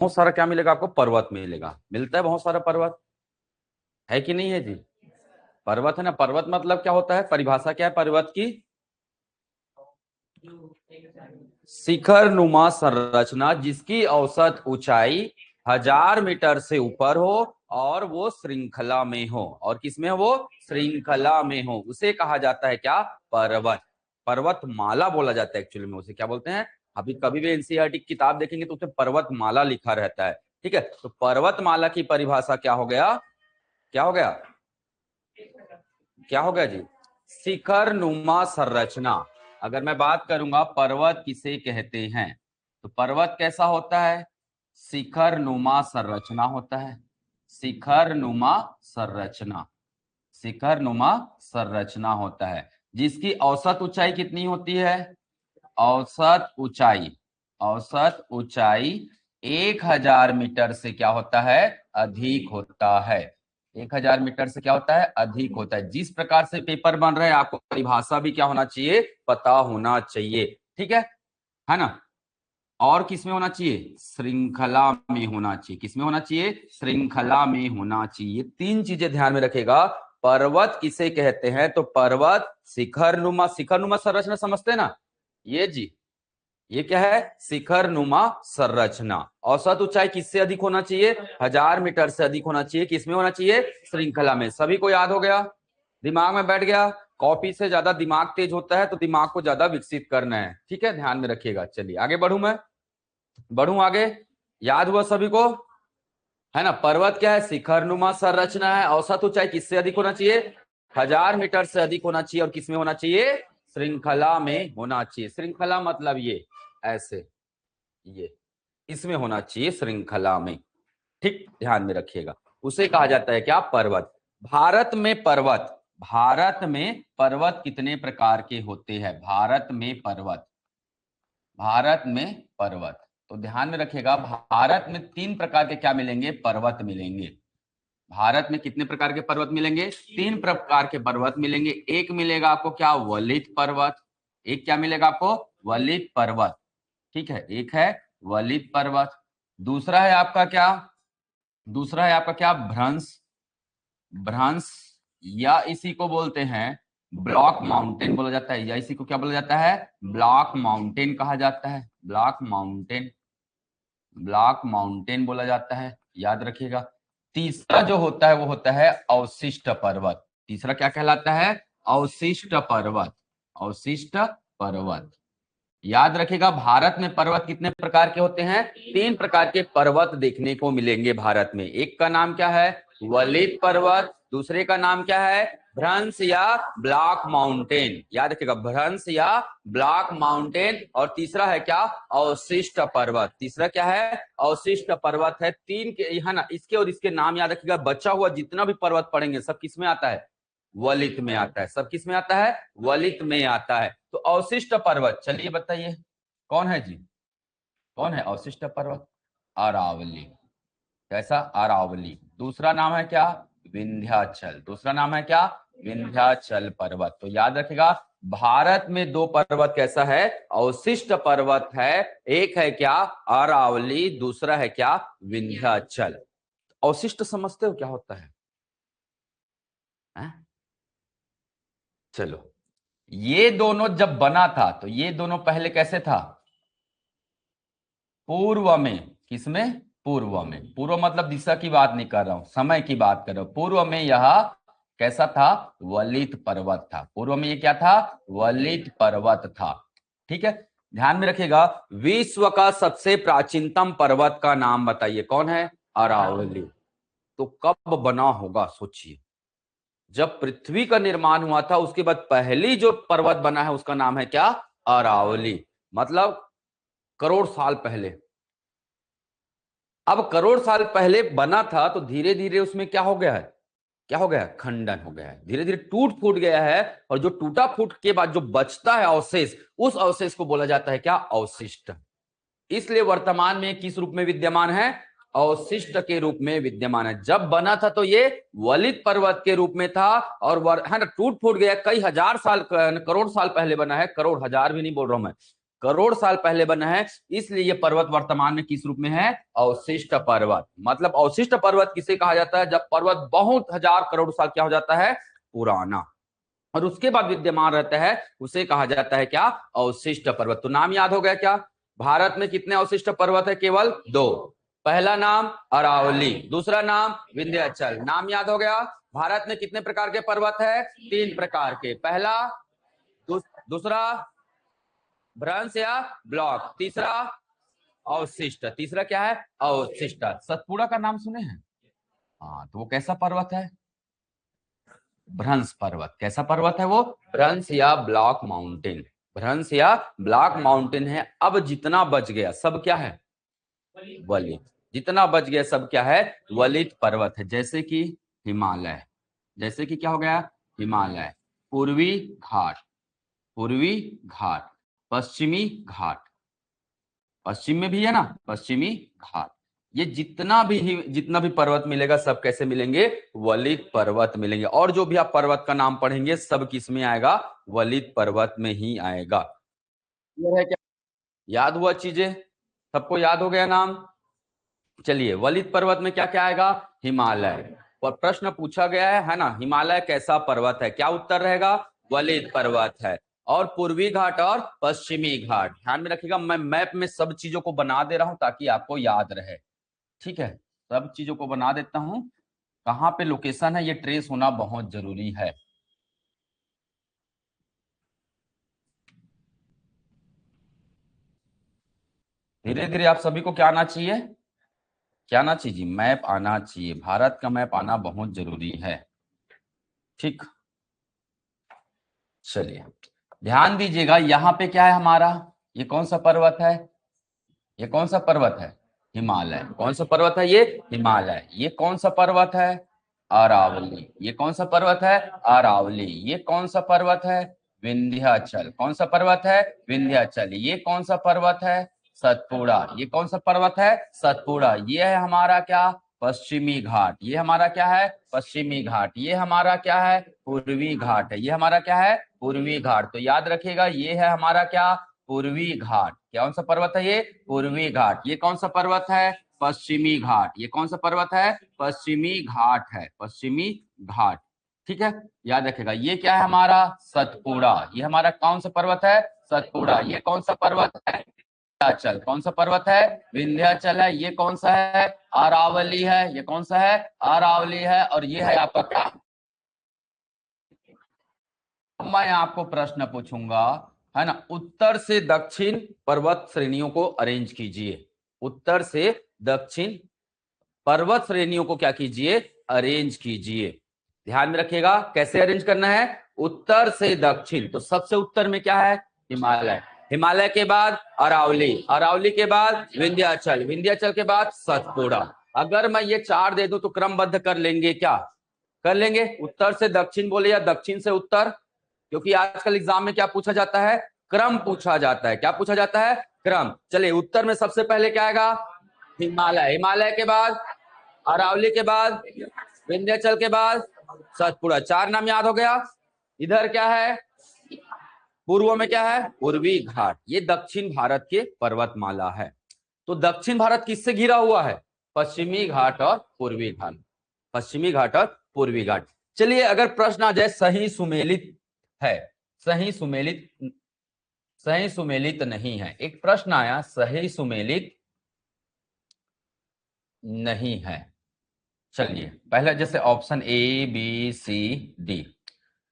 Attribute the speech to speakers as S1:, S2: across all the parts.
S1: बहुत सारा क्या मिलेगा आपको, पर्वत मिलेगा, मिलता है बहुत सारा पर्वत, है कि नहीं है जी? पर्वत है ना, पर्वत मतलब क्या होता है, परिभाषा क्या है पर्वत की? शिखर नुमा संरचना जिसकी औसत ऊंचाई 1000 मीटर से ऊपर हो और वो श्रृंखला में हो, और किसमें वो, श्रृंखला में हो, उसे कहा जाता है क्या, पर्वत। पर्वतमाला बोला जाता है एक्चुअली में, उसे क्या बोलते हैं? अभी कभी भी एनसीईआरटी की किताब देखेंगे तो उसमें पर्वतमाला लिखा रहता है। ठीक है, तो पर्वतमाला की परिभाषा क्या हो गया, क्या हो गया, क्या हो गया जी, शिखर नुमा संरचना। अगर मैं बात करूंगा पर्वत किसे कहते हैं, तो पर्वत कैसा होता है, शिखर नुमा संरचना होता है, शिखर नुमा संरचना, शिखर नुमा संरचना होता है, जिसकी औसत ऊंचाई कितनी होती है, औसत ऊंचाई, औसत ऊंचाई 1000 मीटर से क्या होता है, अधिक होता है, 1000 मीटर से क्या होता है, अधिक होता है। जिस प्रकार से पेपर बन रहे हैं आपको परिभाषा भी क्या होना चाहिए, पता होना चाहिए। ठीक है ना? और किसमें होना चाहिए, श्रृंखला में होना चाहिए, किसमें होना चाहिए, श्रृंखला में होना चाहिए। तीन चीजें ध्यान में रखेगा। पर्वत किसे कहते हैं, तो पर्वत शिखर नुमा, शिखर नुमा संरचना समझते हैं ना, ये जी, ये क्या है, शिखर नुमा संरचना। औसत ऊंचाई किससे अधिक होना चाहिए, 1000 मीटर से अधिक होना चाहिए, किसमें होना चाहिए, श्रृंखला में। सभी को याद हो गया, दिमाग में बैठ गया? कॉपी से ज्यादा दिमाग तेज होता है, तो दिमाग को ज्यादा विकसित करना है, ठीक है, ध्यान में रखिएगा। चलिए आगे बढ़ू, मैं बढ़ू आगे, याद हुआ सभी को, है ना? पर्वत क्या है, शिखर नुमा संरचना है, औसत ऊंचाई किससे अधिक होना चाहिए, 1000 मीटर से अधिक होना चाहिए, और किसमें होना चाहिए, श्रृंखला में होना चाहिए। श्रृंखला मतलब ये ऐसे, ये इसमें होना चाहिए, श्रृंखला में। ठीक, ध्यान में रखिएगा, उसे कहा जाता है क्या, पर्वत। भारत में पर्वत, भारत में पर्वत कितने प्रकार के होते हैं, भारत में पर्वत, भारत में पर्वत, तो ध्यान में रखिएगा, भारत में 3 प्रकार के क्या मिलेंगे, पर्वत मिलेंगे। भारत में कितने प्रकार के पर्वत मिलेंगे, 3 प्रकार के पर्वत मिलेंगे। एक मिलेगा आपको क्या, वलित पर्वत, एक क्या मिलेगा आपको, वलित पर्वत, ठीक है, एक है वलित पर्वत। दूसरा है आपका क्या, दूसरा है आपका क्या, भ्रंश, भ्रंश, या इसी को बोलते हैं ब्लॉक माउंटेन बोला जाता है, या इसी को क्या बोला जाता है, ब्लॉक माउंटेन कहा जाता है, ब्लॉक माउंटेन, ब्लॉक माउंटेन बोला जाता है, याद रखिएगा। तीसरा जो होता है वो होता है अवशिष्ट पर्वत, तीसरा क्या कहलाता है, अवशिष्ट पर्वत, अवशिष्ट पर्वत। याद रखिएगा, भारत में पर्वत कितने प्रकार के होते हैं, 3 प्रकार के पर्वत देखने को मिलेंगे भारत में। एक का नाम क्या है, वलित पर्वत, दूसरे का नाम क्या है, भ्रंश या ब्लॉक माउंटेन, याद रखिएगा, भ्रंश या ब्लॉक माउंटेन, और तीसरा है क्या, अवशिष्ट पर्वत, तीसरा क्या है, अवशिष्ट पर्वत है। तीन के, है ना, इसके और इसके नाम याद रखिएगा। बचा हुआ जितना भी पर्वत पढ़ेंगे सब किसमें आता है, वलित में आता है, सब किस में आता है, वलित में आता है। तो अवशिष्ट पर्वत, चलिए बताइए कौन है जी, कौन है अवशिष्ट पर्वत, अरावली, कैसा, अरावली। दूसरा नाम है क्या, विंध्याचल, दूसरा नाम है क्या, विंध्याचल पर्वत। तो याद रखेगा, भारत में 2 पर्वत कैसा है, अवशिष्ट पर्वत है, एक है क्या, अरावली, दूसरा है क्या, विंध्याचल। अवशिष्ट समझते हो क्या होता है? चलो, ये दोनों जब बना था तो ये दोनों पहले कैसे था, पूर्व में, किसमें, पूर्व में, पूर्व मतलब दिशा की बात नहीं कर रहा हूं, समय की बात कर रहा हूं। पूर्व में यह कैसा था, वलित पर्वत था, पूर्व में ये क्या था, वलित पर्वत था। ठीक है, ध्यान में रखिएगा। विश्व का सबसे प्राचीनतम पर्वत का नाम बताइए, कौन है, अरावली। तो कब बना होगा सोचिए, जब पृथ्वी का निर्माण हुआ था उसके बाद पहली जो पर्वत बना है उसका नाम है क्या, अरावली, मतलब करोड़ साल पहले। अब करोड़ साल पहले बना था तो धीरे धीरे उसमें क्या हो गया है, क्या हो गया है, खंडन हो गया है, धीरे धीरे टूट फूट गया है, और जो टूटा फूट के बाद जो बचता है अवशेष, उस अवशेष को बोला जाता है क्या, अवशिष्ट। इसलिए वर्तमान में किस रूप में विद्यमान है, अवशिष्ट के रूप में विद्यमान है। जब बना था तो ये वलित पर्वत के रूप में था, और है ना, टूट फूट गया, कई हजार साल, करोड़ साल पहले बना है, करोड़ हजार भी नहीं बोल रहा हूं मैं, करोड़ साल पहले बना है, इसलिए ये पर्वत वर्तमान में किस रूप में है? अवशिष्ट पर्वत। मतलब अवशिष्ट पर्वत किसे कहा जाता है? जब पर्वत बहुत हजार करोड़ साल क्या हो जाता है? पुराना, और उसके बाद विद्यमान रहता है, उसे कहा जाता है क्या? अवशिष्ट पर्वत। तो नाम याद हो गया क्या? भारत में कितने अवशिष्ट पर्वत है? केवल दो। पहला नाम अरावली, दूसरा नाम विंध्याचल। नाम याद हो गया? भारत में कितने प्रकार के पर्वत है? 3 प्रकार के। पहला, दूसरा भ्रंश या ब्लॉक, तीसरा अवशिष्ट। तीसरा क्या है? अवशिष्ट। सतपुड़ा का नाम सुने हैं? हाँ, तो वो कैसा पर्वत है? भ्रंश पर्वत। कैसा पर्वत है वो? भ्रंश या ब्लॉक माउंटेन। भ्रंश या ब्लॉक माउंटेन है। अब जितना बच गया सब क्या है? वलित। जितना बच गया सब क्या है? वलित पर्वत है। जैसे कि हिमालय, जैसे कि क्या हो गया? हिमालय, पूर्वी घाट, पूर्वी घाट, पश्चिमी घाट, पश्चिम में भी है ना पश्चिमी घाट। ये जितना भी पर्वत मिलेगा सब कैसे मिलेंगे? वलित पर्वत मिलेंगे। और जो भी आप पर्वत का नाम पढ़ेंगे सब किस में आएगा? वलित पर्वत में ही आएगा। ये है क्या? याद हुआ चीजें? सबको याद हो गया नाम? चलिए, वलित पर्वत में क्या क्या आएगा? हिमालय। और प्रश्न पूछा गया है ना, हिमालय कैसा पर्वत है? क्या उत्तर रहेगा? वलित पर्वत है। और पूर्वी घाट और पश्चिमी घाट। ध्यान में रखिएगा, मैं मैप में सब चीजों को बना दे रहा हूं ताकि आपको याद रहे। ठीक है, सब चीजों को बना देता हूं। कहां पे लोकेशन है ये ट्रेस होना बहुत जरूरी है। धीरे धीरे आप सभी को क्या आना चाहिए? क्या आना चाहिए? मैप आना चाहिए। भारत का मैप आना बहुत जरूरी है। ठीक, चलिए ध्यान दीजिएगा। यहाँ पे क्या है हमारा? ये कौन सा पर्वत है? ये कौन सा पर्वत है? हिमालय। कौन सा पर्वत है ये? हिमालय। ये कौन सा पर्वत है? अरावली। ये कौन सा पर्वत है? अरावली। ये कौन सा पर्वत है? विंध्याचल। कौन सा पर्वत है? विंध्याचल। ये कौन सा पर्वत है? सतपुड़ा। ये कौन सा पर्वत है? सतपुड़ा। ये है हमारा क्या? पश्चिमी घाट। ये हमारा क्या है? पश्चिमी घाट। ये हमारा क्या है? पूर्वी घाट है। ये हमारा क्या है? पूर्वी घाट। तो याद रखिएगा, ये है हमारा क्या? पूर्वी घाट। कौन सा पर्वत है ये? पूर्वी घाट। ये कौन सा पर्वत है? पश्चिमी घाट। ये कौन सा पर्वत है? पश्चिमी घाट है, पश्चिमी घाट। ठीक है, याद रखेगा। ये क्या है हमारा? सतपुड़ा। ये हमारा कौन सा पर्वत है? सतपुड़ा। ये कौन सा पर्वत है? विंध्याचल। कौन सा पर्वत है? विंध्याचल है। ये कौन सा है? अरावली है। ये कौन सा है? अरावली है। और ये है आपका क्या? मैं आपको प्रश्न पूछूंगा, है ना, उत्तर से दक्षिण पर्वत श्रेणियों को अरेंज कीजिए। उत्तर से दक्षिण पर्वत श्रेणियों को क्या कीजिए? अरेंज कीजिए। ध्यान में रखिएगा कैसे अरेंज करना है। उत्तर से दक्षिण, तो सबसे उत्तर में क्या है? हिमालय। हिमालय के बाद अरावली, अरावली के बाद विंध्याचल, विंध्याचल के बाद सतपुड़ा। अगर मैं ये 4 दे दूं तो क्रमबद्ध कर लेंगे क्या? कर लेंगे। उत्तर से दक्षिण बोले या दक्षिण से उत्तर, क्योंकि आजकल एग्जाम में क्या पूछा जाता है? क्रम पूछा जाता है। क्या पूछा जाता है? क्रम। चलिए, उत्तर में सबसे पहले क्या आएगा? हिमालय। हिमालय के बाद अरावली के बाद विंध्याचल के बाद सतपुड़ा। 4 नाम याद हो गया। इधर क्या है? पूर्व में क्या है? पूर्वी घाट। ये दक्षिण भारत के पर्वतमाला है। तो दक्षिण भारत किससे घिरा हुआ है? पश्चिमी घाट और पूर्वी घाट। पश्चिमी घाट और पूर्वी घाट। चलिए, अगर प्रश्न आ जाए सही सुमेलित है, सही सुमेलित, सही सुमेलित नहीं है। एक प्रश्न आया, सही सुमेलित नहीं है। चलिए, पहला जैसे option A B C D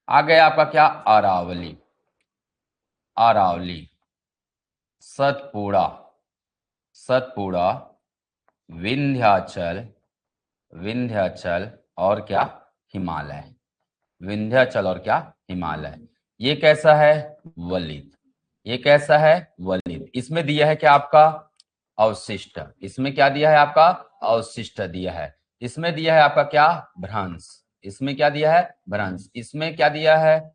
S1: आ गया आपका क्या? अरावली, अरावली, सतपुड़ा, सतपुड़ा, विंध्याचल, विंध्याचल और क्या? हिमालय। विंध्याचल और क्या? हिमालय। ये कैसा है? वलित। ये कैसा है? वलित। इसमें दिया है क्या आपका? अवशिष्ट। इसमें क्या दिया है आपका? अवशिष्ट दिया है। इसमें दिया है आपका क्या? भ्रंश। इसमें क्या दिया है? भ्रंश। इसमें क्या दिया है?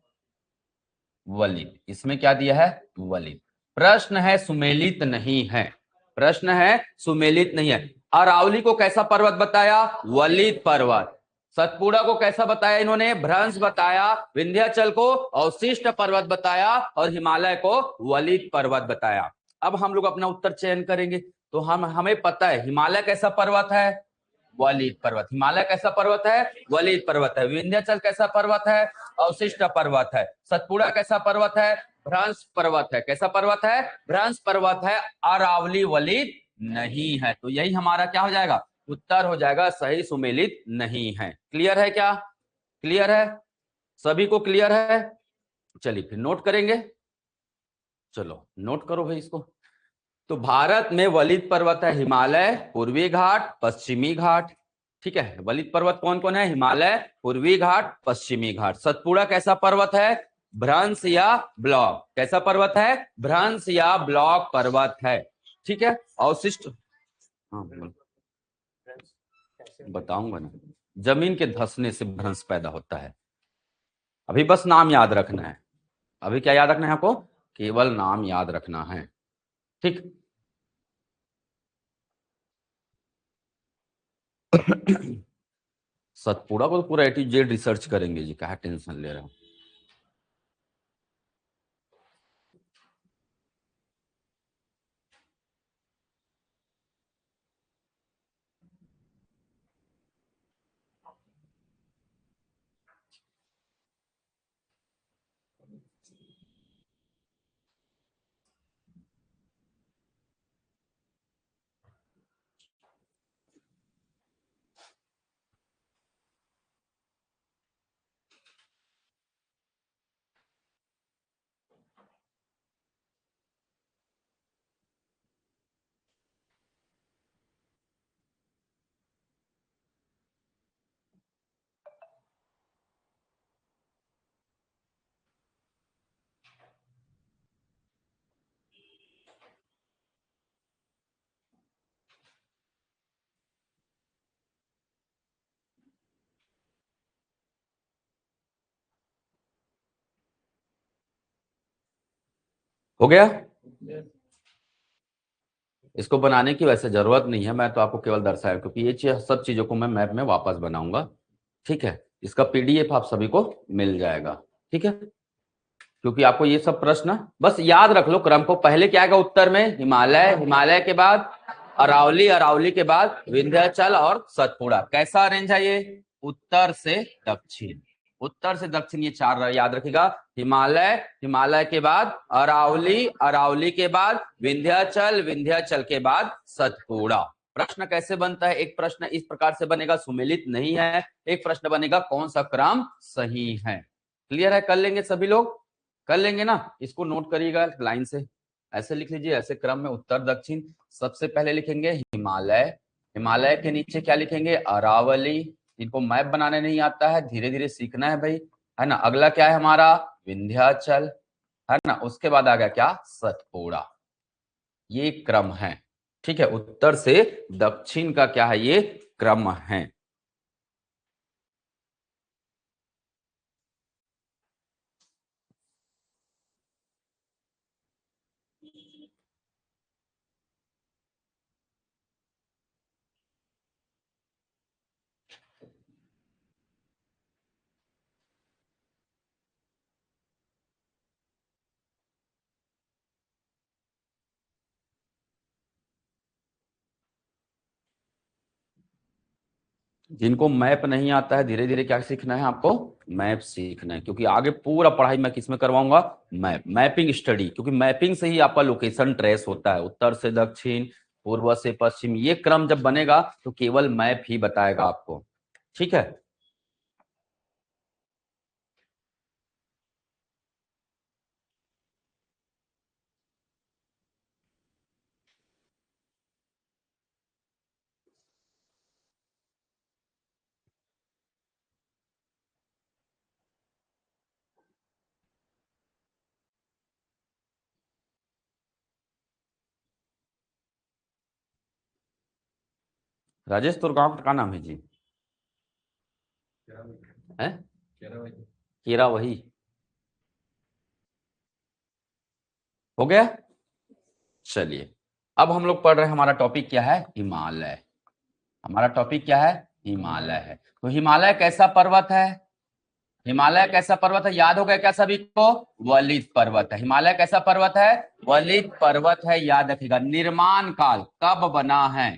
S1: वलित। इसमें क्या दिया है? वलित। प्रश्न है सुमेलित नहीं है। प्रश्न है सुमेलित नहीं है। अरावली को कैसा पर्वत बताया? वलित पर्वत। सतपुड़ा को कैसा बताया इन्होंने? भ्रंश बताया, विंध्याचल को अवशिष्ट पर्वत बताया और हिमालय को वलित पर्वत बताया। अब हम लोग अपना उत्तर चयन करेंगे। तो हमें पता है हिमालय कैसा पर्वत है? वलित पर्वत। हिमालय कैसा पर्वत है? वलित पर्वत है। विंध्याचल कैसा पर्वत है? अवशिष्ट पर्वत है। सतपुड़ा कैसा पर्वत है? भ्रंश पर्वत है। कैसा पर्वत है? भ्रंश पर्वत है। अरावली वलित नहीं है। तो यही हमारा क्या हो जाएगा? उत्तर हो जाएगा, सही सुमेलित नहीं है। क्लियर है क्या? क्लियर है? सभी को क्लियर है? चलिए फिर नोट करेंगे। चलो नोट करो भाई इसको। तो भारत में वलित पर्वत है हिमालय, पूर्वी घाट, पश्चिमी घाट। ठीक है, वलित पर्वत कौन कौन है? हिमालय, पूर्वी घाट, पश्चिमी घाट। सतपुड़ा कैसा पर्वत है? भ्रंश या ब्लॉक। कैसा पर्वत है? भ्रंश या ब्लॉक पर्वत है। ठीक है। अवशिष्ट, हाँ बताऊंगा ना, जमीन के धंसने से भ्रंश पैदा होता है। अभी बस नाम याद रखना है। अभी क्या याद रखना है आपको? केवल नाम याद रखना है। ठीक। सतपुड़ा को तो पूरा A to Z रिसर्च करेंगे जी, क्या टेंशन ले रहे हो? हो गया? इसको बनाने की वैसे जरूरत नहीं है, मैं तो आपको केवल दर्शाया, क्योंकि ये सब चीजों को मैं मैप में वापस बनाऊंगा। ठीक है, इसका PDF आप सभी को मिल जाएगा। ठीक है, क्योंकि आपको ये सब प्रश्न बस याद रख लो क्रम को। पहले क्या आएगा उत्तर में? हिमालय, हिमालय के बाद अरावली, अरावली के बाद विंध्याचल और सतपुड़ा। कैसा रेंज है ये? उत्तर से दक्षिण। उत्तर से दक्षिण ये चार याद रखिएगा। हिमालय, हिमालय के बाद अरावली, अरावली के बाद विंध्याचल, विंध्याचल के बाद सतपुड़ा। प्रश्न कैसे बनता है? एक प्रश्न इस प्रकार से बनेगा, सुमेलित नहीं है। एक प्रश्न बनेगा कौन सा क्रम सही है। क्लियर है? कर लेंगे सभी लोग? कर लेंगे ना? इसको नोट करिएगा लाइन से, ऐसे लिख लीजिए, ऐसे क्रम में उत्तर दक्षिण। सबसे पहले लिखेंगे हिमालय, हिमालय के नीचे क्या लिखेंगे? अरावली। इनको मैप बनाने नहीं आता है, धीरे धीरे सीखना है भाई, है ना। अगला क्या है हमारा? विंध्याचल, है ना। उसके बाद आ गया क्या? सतपुड़ा। ये क्रम है। ठीक है, उत्तर से दक्षिण का क्या है? ये क्रम है। जिनको मैप नहीं आता है, धीरे धीरे क्या सीखना है आपको? मैप सीखना है, क्योंकि आगे पूरा पढ़ाई मैं किसमें करवाऊंगा? Map, mapping study. क्योंकि मैपिंग से ही आपका लोकेशन ट्रेस होता है, उत्तर से दक्षिण, पूर्व से पश्चिम। ये क्रम जब बनेगा तो केवल मैप ही बताएगा आपको। ठीक है। राजेश, तो गाँव का नाम है जी? है केरा, वही हो गया। चलिए, अब हम लोग पढ़ रहे हैं, हमारा टॉपिक क्या है? हिमालय। हमारा टॉपिक क्या है? हिमालय है। तो हिमालय कैसा पर्वत है? हिमालय कैसा पर्वत है? याद हो गया क्या सभी को? वलित पर्वत है। हिमालय कैसा पर्वत है? वलित पर्वत है, याद रखिएगा। निर्माण काल कब बना है?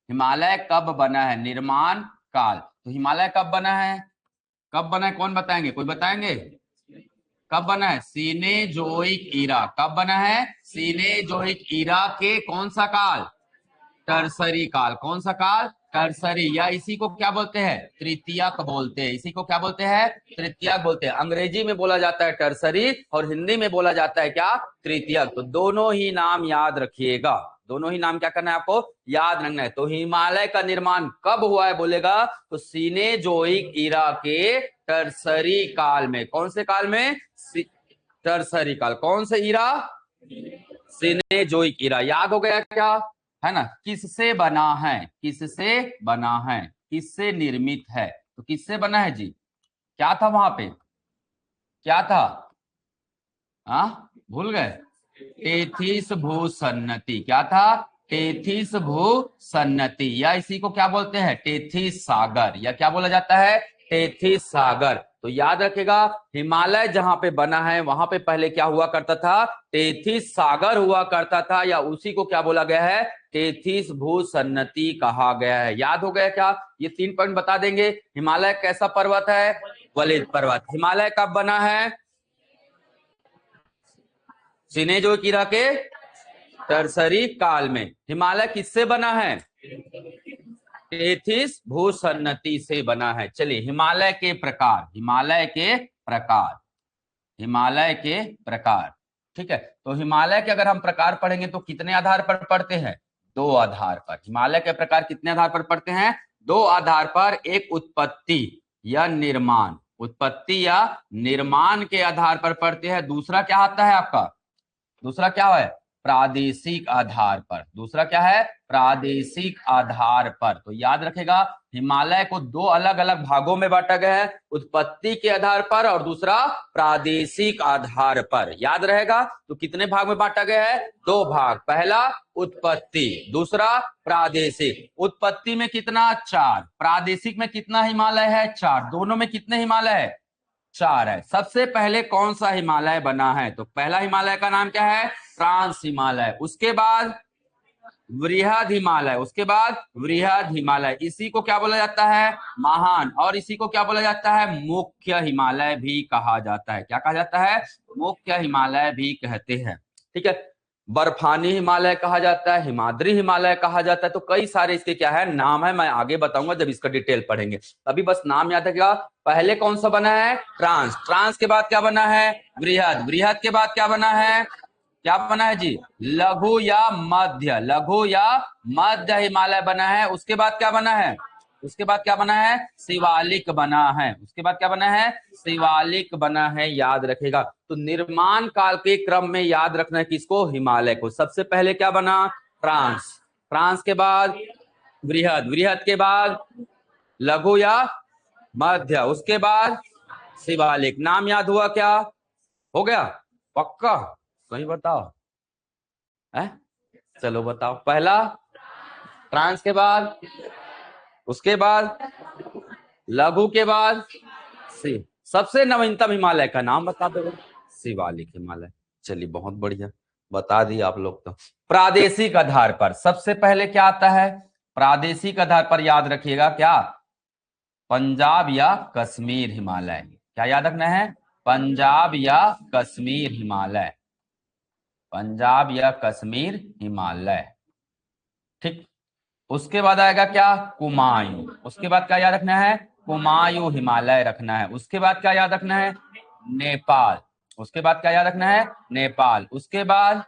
S1: हिमालय कब बना है? निर्माण काल। तो हिमालय कब बना है? कब बना है कौन बताएंगे? कोई बताएंगे कब बना है? सीनेजोइक ईरा। कब बना है? सीनेजोइक ईरा के कौन सा काल? टर्सरी काल। कौन सा काल? टर्सरी, या इसी को क्या बोलते हैं? तृतीयक बोलते हैं। इसी को क्या बोलते हैं? तृतीयक बोलते हैं। अंग्रेजी में बोला जाता है टर्सरी और हिंदी में बोला जाता है क्या? तृतीयक। तो दोनों ही नाम याद रखिएगा। दोनों ही नाम क्या करना है आपको? याद रखना है। तो हिमालय का निर्माण कब हुआ है बोलेगा तो सीनेजोइक ईरा के टर्सरी काल में। कौन से काल में? टर्सरी काल। कौन से ईरा? सीनेजोइक ईरा। याद हो गया क्या? है ना। किससे बना है? किससे बना है? किससे निर्मित है? तो किससे बना है जी? क्या था वहां पे? क्या था? भूल गए? टेथिस भूसन्नति। क्या था? टेथिस भूसन्नति, या इसी को क्या बोलते हैं? टेथिस सागर, या क्या बोला जाता है? टेथिस सागर। तो याद रखेगा, हिमालय जहां पे बना है वहां पे पहले क्या हुआ करता था? टेथिस सागर हुआ करता था, या उसी को क्या बोला गया है? टेथिस भूसन्नति कहा गया है। याद हो गया क्या? ये 3 पॉइंट बता देंगे। हिमालय कैसा पर्वत है? वलित पर्वत। हिमालय कब बना है? सीनेजोइक ईरा के टर्सरी काल में। हिमालय किससे बना है? टेथिस भूसन्नति से बना है। चलिए, हिमालय के प्रकार। हिमालय के प्रकार। हिमालय के प्रकार, ठीक है। तो हिमालय के अगर हम प्रकार पढ़ेंगे तो कितने आधार पर पढ़ते हैं? 2 आधार पर। हिमालय के प्रकार कितने आधार पर पढ़ते हैं? 2 आधार पर। एक उत्पत्ति या निर्माण, उत्पत्ति या निर्माण के आधार पर पढ़ते हैं। दूसरा क्या आता है आपका? दूसरा क्या है? प्रादेशिक आधार पर। दूसरा क्या है? प्रादेशिक आधार पर। तो याद रखेगा, हिमालय को 2 अलग अलग भागों में बांटा गया है, उत्पत्ति के आधार पर और दूसरा प्रादेशिक आधार पर। याद रहेगा। तो कितने भाग में बांटा गया है? 2 भाग। पहला उत्पत्ति, दूसरा प्रादेशिक। उत्पत्ति में कितना? 4। प्रादेशिक में कितना हिमालय है? 4। दोनों में कितने हिमालय है? 4 है। सबसे पहले कौन सा हिमालय बना है? तो पहला हिमालय का नाम क्या है? ट्रांस हिमालय। उसके बाद वृहद हिमालय। उसके बाद वृहद हिमालय। इसी को क्या बोला जाता है? महान। और इसी को क्या बोला जाता है? मुख्य हिमालय भी कहा जाता है। क्या कहा जाता है? मुख्य हिमालय भी कहते हैं। ठीक है। बर्फानी हिमालय कहा जाता है, हिमाद्री हिमालय कहा जाता है। तो कई सारे इसके क्या है नाम है, मैं आगे बताऊंगा जब इसका डिटेल पढ़ेंगे। अभी बस नाम याद रखिएगा। पहले कौन सा बना है? ट्रांस। ट्रांस के बाद क्या बना है? वृहद। वृहद के बाद क्या बना है? क्या बना है जी? लघु या मध्य। लघु या मध्य हिमालय बना है। उसके बाद क्या बना है? उसके बाद क्या बना है? शिवालिक बना है। उसके बाद क्या बना है? शिवालिक बना है। याद रखेगा। तो निर्माण काल के क्रम में याद रखना है किसको? हिमालय को। सबसे पहले क्या बना? ट्रांस। ट्रांस के बाद वृहद। वृहद के बाद लघु या मध्य। उसके बाद शिवालिक। नाम याद हुआ क्या? हो गया पक्का? सही बताओ है? चलो बताओ। पहला ट्रांस के बाद, उसके बाद लघु के बाद शिव। सबसे नवीनतम हिमालय का नाम बता दो। शिवालिक हिमालय। चलिए बहुत बढ़िया, बता दिए आप लोग। तो प्रादेशिक आधार पर सबसे पहले क्या आता है? प्रादेशिक आधार पर याद रखिएगा क्या? पंजाब या कश्मीर हिमालय। क्या याद रखना है? पंजाब या कश्मीर हिमालय। पंजाब या कश्मीर हिमालय। ठीक। उसके बाद आएगा क्या? कुमायूं। उसके बाद क्या याद रखना है? कुमायूं हिमालय रखना है। उसके बाद क्या याद रखना है? नेपाल। उसके बाद क्या याद रखना है? नेपाल। उसके बाद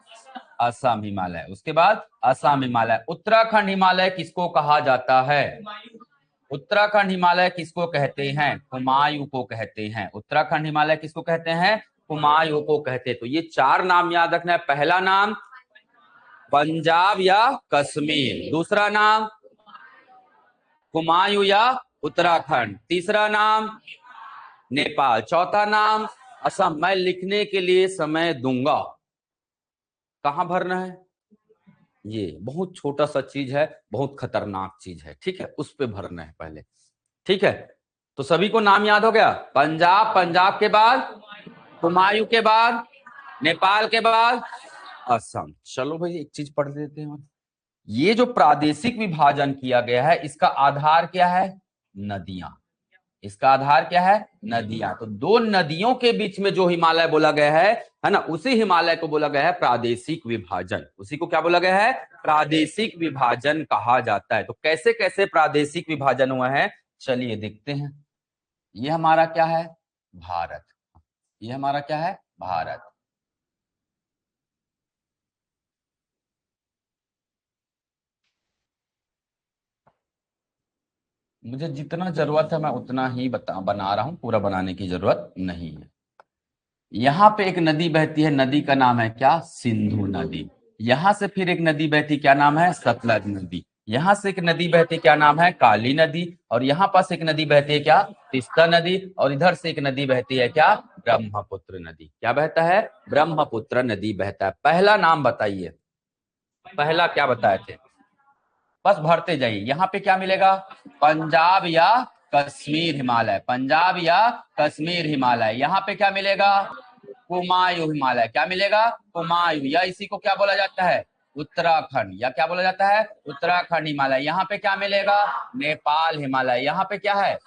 S1: असम हिमालय। उसके बाद असम हिमालय। उत्तराखंड हिमालय किसको कहा जाता है? उत्तराखंड हिमालय किसको कहते हैं? कुमायूं को कहते हैं। उत्तराखंड हिमालय किसको कहते हैं? कुमायूं को कहते हैं। तो ये 4 नाम याद रखना है। पहला नाम पंजाब या कश्मीर, दूसरा नाम कुमायूं या उत्तराखंड, तीसरा नाम नेपाल, चौथा नाम असम। मैं लिखने के लिए समय दूंगा। कहां भरना है? ये बहुत छोटा सा चीज है, बहुत खतरनाक चीज है। ठीक है, उस पे भरना है पहले। ठीक है, तो सभी को नाम याद हो गया। पंजाब, पंजाब के बाद हुमायूं के बाद नेपाल के बाद असम। चलो भाई एक चीज पढ़ लेते हैं। ये जो प्रादेशिक विभाजन किया गया है इसका आधार क्या है? नदियां। इसका आधार क्या है? नदियां। तो दो नदियों के बीच में जो हिमालय बोला गया है ना, उसी हिमालय को बोला गया है प्रादेशिक विभाजन। उसी को क्या बोला गया है? प्रादेशिक विभाजन कहा जाता है। तो कैसे कैसे प्रादेशिक विभाजन हुआ है, चलिए देखते हैं। ये हमारा क्या है? भारत। ये हमारा क्या है? भारत। मुझे जितना जरूरत है मैं उतना ही बना रहा हूं, पूरा बनाने की जरूरत नहीं है। यहां पे एक नदी बहती है, नदी का नाम है क्या? सिंधु नदी। यहां से फिर एक नदी बहती, क्या नाम है? सतलज नदी। यहां से एक नदी बहती, क्या नाम है? काली नदी। और यहां पास एक नदी बहती है, क्या? तीस्ता नदी। और इधर से एक नदी बहती है, क्या? ब्रह्मपुत्र नदी। क्या बहता है? ब्रह्मपुत्र नदी बहता है। पहला नाम बताइए, पहला क्या बताए थे? बस भरते जाइए। यहाँ पे क्या मिलेगा? पंजाब या कश्मीर हिमालय। पंजाब या कश्मीर हिमालय। यहाँ पे क्या मिलेगा? कुमायूं हिमालय। क्या मिलेगा? कुमायूं। या इसी को क्या बोला जाता है? उत्तराखंड। या क्या बोला जाता है? उत्तराखंड हिमालय। यहाँ पे क्या मिलेगा? नेपाल हिमालय। यहाँ पे क्या है?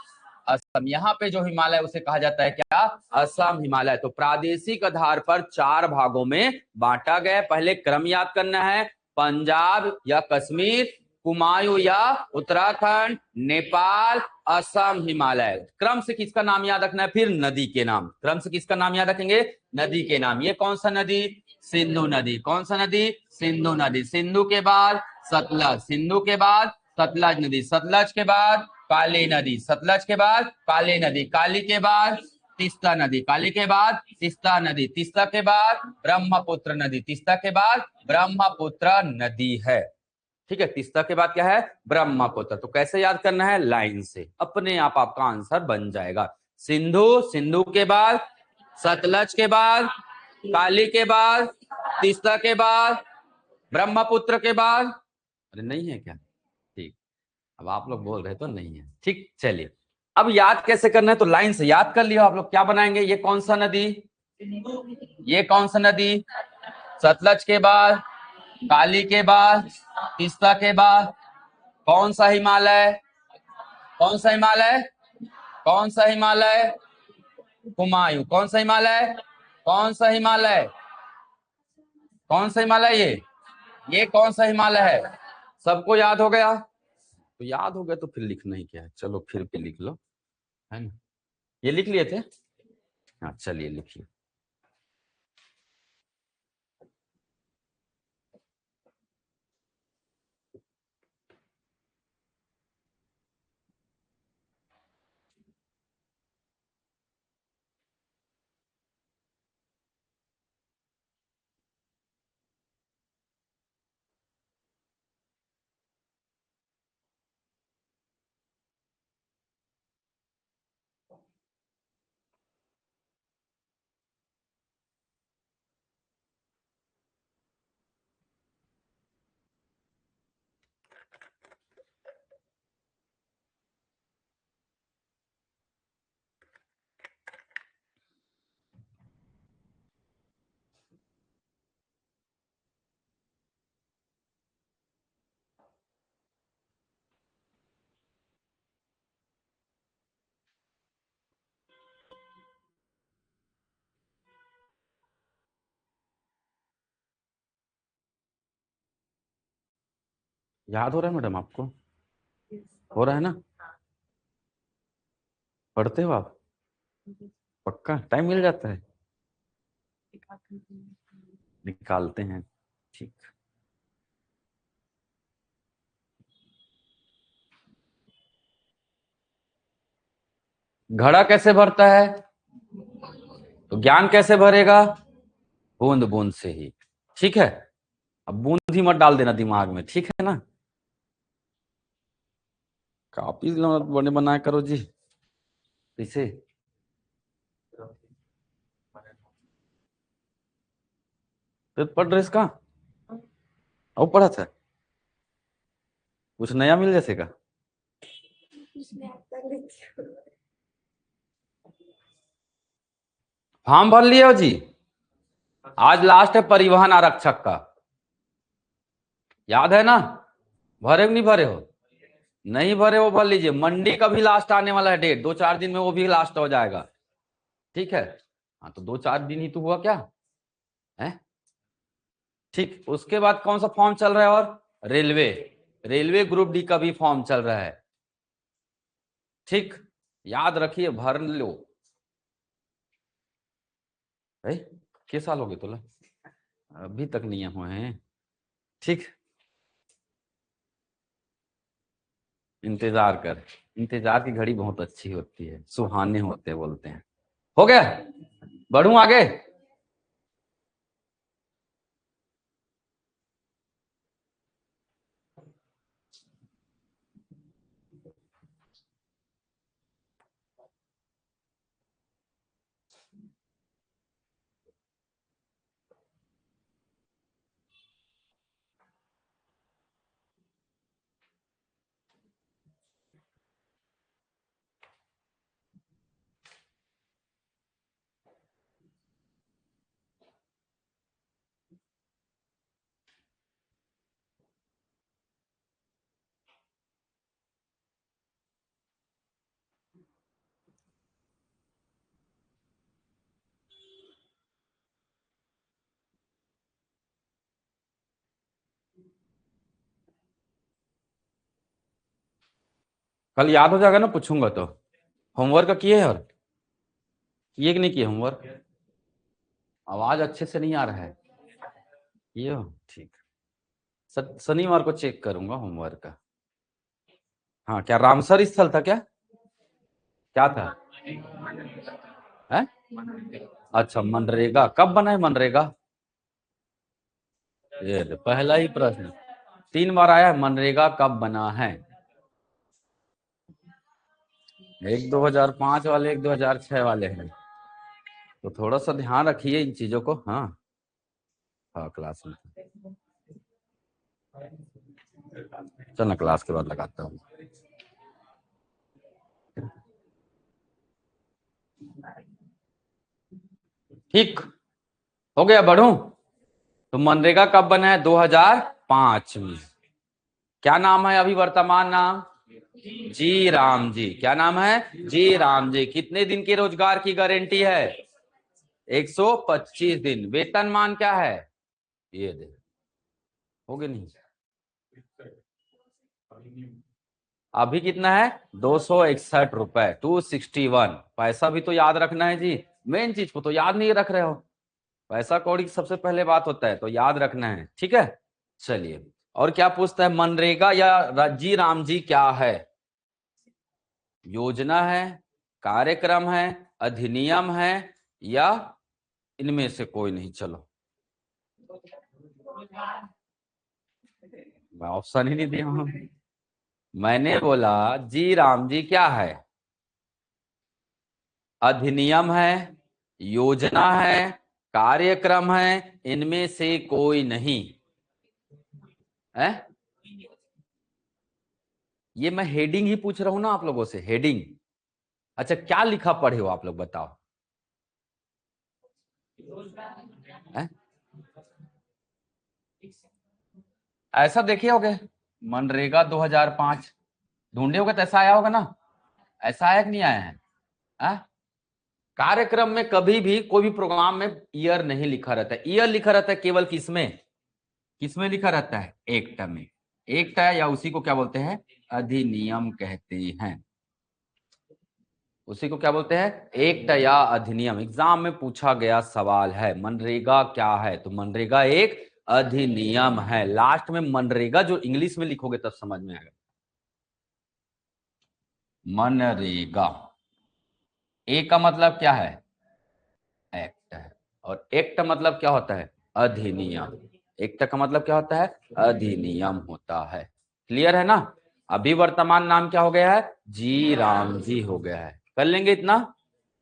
S1: असम। यहाँ पे जो हिमालय उसे कहा जाता है, क्या? असम हिमालय। तो प्रादेशिक आधार पर चार भागों में बांटा गया। पहले क्रम याद करना है। पंजाब या कश्मीर, कुमायूं या उत्तराखंड, नेपाल, असम हिमालय। क्रम से किसका नाम याद रखना है? फिर नदी के नाम। क्रम से किसका नाम याद रखेंगे? नदी के नाम। ये कौन सा नदी? सिंधु नदी। कौन सा नदी? सिंधु नदी। सिंधु के बाद सतलज। सिंधु के बाद सतलज नदी। सतलज के बाद काली नदी। सतलज के बाद काली नदी। काली के बाद तीस्ता नदी। काली के बाद तीस्ता नदी। तीस्ता के बाद ब्रह्मपुत्र नदी। तीस्ता के बाद ब्रह्मपुत्र नदी है। ठीक है, तीस्ता के बाद क्या है? ब्रह्मपुत्र। तो कैसे याद करना है? लाइन से, अपने आप आपका आंसर बन जाएगा। सिंधु, सिंधु के बाद सतलज के बाद काली के बाद तीस्ता के बाद ब्रह्मपुत्र के बाद। अरे नहीं है क्या? ठीक, अब आप लोग बोल रहे तो नहीं है। ठीक, चलिए अब याद कैसे करना है, तो लाइन से याद कर लियो आप लोग। क्या बनाएंगे? ये कौन सा नदी? ये कौन सा नदी? सतलज के बाद काली के बाद तीस्ता के बाद कौन सा हिमालय? कौन सा हिमालय? कौन सा हिमालय? हुमायूं। कौन सा हिमालय? कौन सा हिमालय? कौन सा हिमालय? ये कौन सा हिमालय है? सबको याद हो गया? तो याद हो गया तो फिर लिखना ही क्या है, चलो फिर भी लिख लो, है ना? ये लिख लिए थे? हाँ चलिए लिखिए। याद हो रहा है मैडम आपको? हो रहा है ना? पढ़ते हो आप? पक्का टाइम मिल जाता है? निकालते हैं। ठीक। घड़ा कैसे भरता है? तो ज्ञान कैसे भरेगा? बूंद बूंद से ही। ठीक है, अब बूंद ही मत डाल देना दिमाग में, ठीक है ना? कॉपी बने बनाया करो जी। इसे तो पढ़ रहे इसका, अब पढ़ा था कुछ नया मिल जैसे का? फॉर्म भर लिए हो जी? आज लास्ट है परिवहन आरक्षक का, याद है ना? भरे नहीं भरे हो? नहीं भरे हो भर लीजिए। मंडी का भी लास्ट आने वाला है डेट, 2-4 दिन में वो भी लास्ट हो जाएगा। ठीक है, हाँ तो 2-4 दिन ही तो हुआ क्या है। ठीक, उसके बाद कौन सा फॉर्म चल रहा है? और रेलवे, रेलवे ग्रुप डी का भी फॉर्म चल रहा है। ठीक, याद रखिए, भर लो। किस साल हो गए तुला? अभी तक नहीं हुए हैं। ठीक, इंतजार कर। इंतजार की घड़ी बहुत अच्छी होती है, सुहाने होते बोलते हैं। हो गया, बढ़ूं आगे? कल याद हो जाएगा ना, पूछूंगा तो। होमवर्क किए है? और किए कि नहीं किए होमवर्क? आवाज अच्छे से नहीं आ रहा है। किए हो? ठीक। शनिवार को चेक करूंगा होमवर्क का। हाँ, क्या रामसर स्थल था क्या? क्या था? है? अच्छा, मनरेगा कब बना है मनरेगा? ये पहला ही प्रश्न 3 बार आया है, मनरेगा कब बना है? एक 2005 वाले, एक 2006 वाले हैं, तो थोड़ा सा ध्यान रखिए इन चीजों को। हाँ हाँ, क्लास में चलना, क्लास के बाद लगाता हूँ। ठीक, हो गया, बढ़ूं? तो मनरेगा कब बना है? 2005 में। क्या नाम है अभी वर्तमान नाम? जी राम जी। क्या नाम है? जी राम जी। कितने दिन के रोजगार की गारंटी है? 125 दिन। वेतनमान क्या है? ये दे, हो गया नहीं? अभी कितना है? 261 रुपए, 261। पैसा भी तो याद रखना है जी, मेन चीज को तो याद नहीं रख रहे हो। पैसा कौड़ी की सबसे पहले बात होता है, तो याद रखना है। ठीक है, चलिए। और क्या पूछता है? मनरेगा या जी राम जी क्या है? योजना है, कार्यक्रम है, अधिनियम है, या इनमें से कोई नहीं? चलो, मैं ऑप्शन ही नहीं दिया हूं। मैंने बोला जी राम जी क्या है? अधिनियम है, योजना है, कार्यक्रम है, इनमें से कोई नहीं है। ये मैं हेडिंग ही पूछ रहा हूं ना आप लोगों से, हेडिंग। अच्छा, क्या लिखा पढ़े हो आप लोग, बताओ है? ऐसा देखे होगे, मनरेगा 2005 ढूंढे होगे तो ऐसा आया होगा ना? ऐसा आया कि नहीं आया है? आ? कार्यक्रम में कभी भी कोई भी प्रोग्राम में ईयर नहीं लिखा रहता है। ईयर लिखा रहता है केवल किसमें? किसमें लिखा रहता है? एक्ट में। एक्ट है, या उसी को क्या बोलते हैं? अधिनियम कहते हैं। उसी को क्या बोलते हैं? एक्ट या अधिनियम। एग्जाम में पूछा गया सवाल है, मनरेगा क्या है? तो मनरेगा एक अधिनियम है। लास्ट में मनरेगा जो इंग्लिश में लिखोगे तब समझ में आएगा। मनरेगा, ए का मतलब क्या है? एक्ट है। और एक्ट मतलब क्या होता है? अधिनियम। एक्ट का मतलब क्या होता है? अधिनियम होता है। क्लियर है ना? अभी वर्तमान नाम क्या हो गया है? जी राम जी हो गया है। कर लेंगे इतना?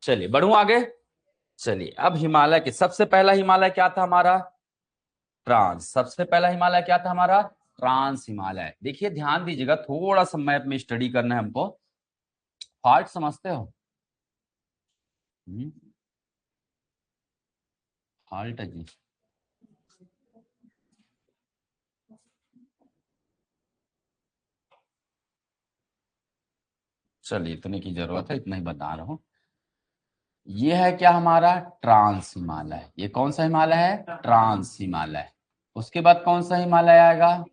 S1: चलिए, बढ़ूं आगे। चलिए, अब हिमालय के सबसे पहला हिमालय क्या था हमारा? ट्रांस। सबसे पहला हिमालय क्या था हमारा? ट्रांस हिमालय। देखिए, ध्यान दीजिएगा, थोड़ा सा मैप में स्टडी करना है हमको। फॉल्ट समझते हो? फॉल्ट है जी। चलिए, इतने की जरूरत है, इतना ही बता रहा हूं। ये है क्या हमारा ट्रांस हिमालय। ये कौन सा हिमालय है? ट्रांस हिमालय। उसके बाद कौन सा हिमालय आएगा?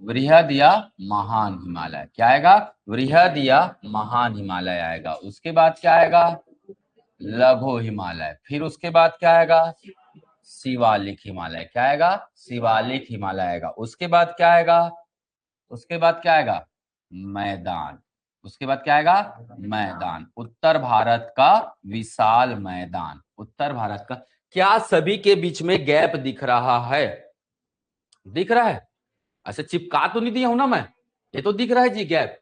S1: वृहद या महान हिमालय। क्या आएगा? वृहद या महान हिमालय आएगा। उसके बाद क्या आएगा? लघु हिमालय। फिर उसके बाद क्या आएगा? शिवालिक हिमालय। क्या आएगा? शिवालिक हिमालय आएगा। उसके बाद क्या आएगा? उसके बाद क्या आएगा? मैदान। उसके बाद क्या आएगा? मैदान। उत्तर भारत का विशाल मैदान। उत्तर भारत का। क्या सभी के बीच में गैप दिख रहा है? दिख रहा है? ऐसे चिपका तो नहीं दिया हूं ना मैं, ये तो दिख रहा है जी गैप।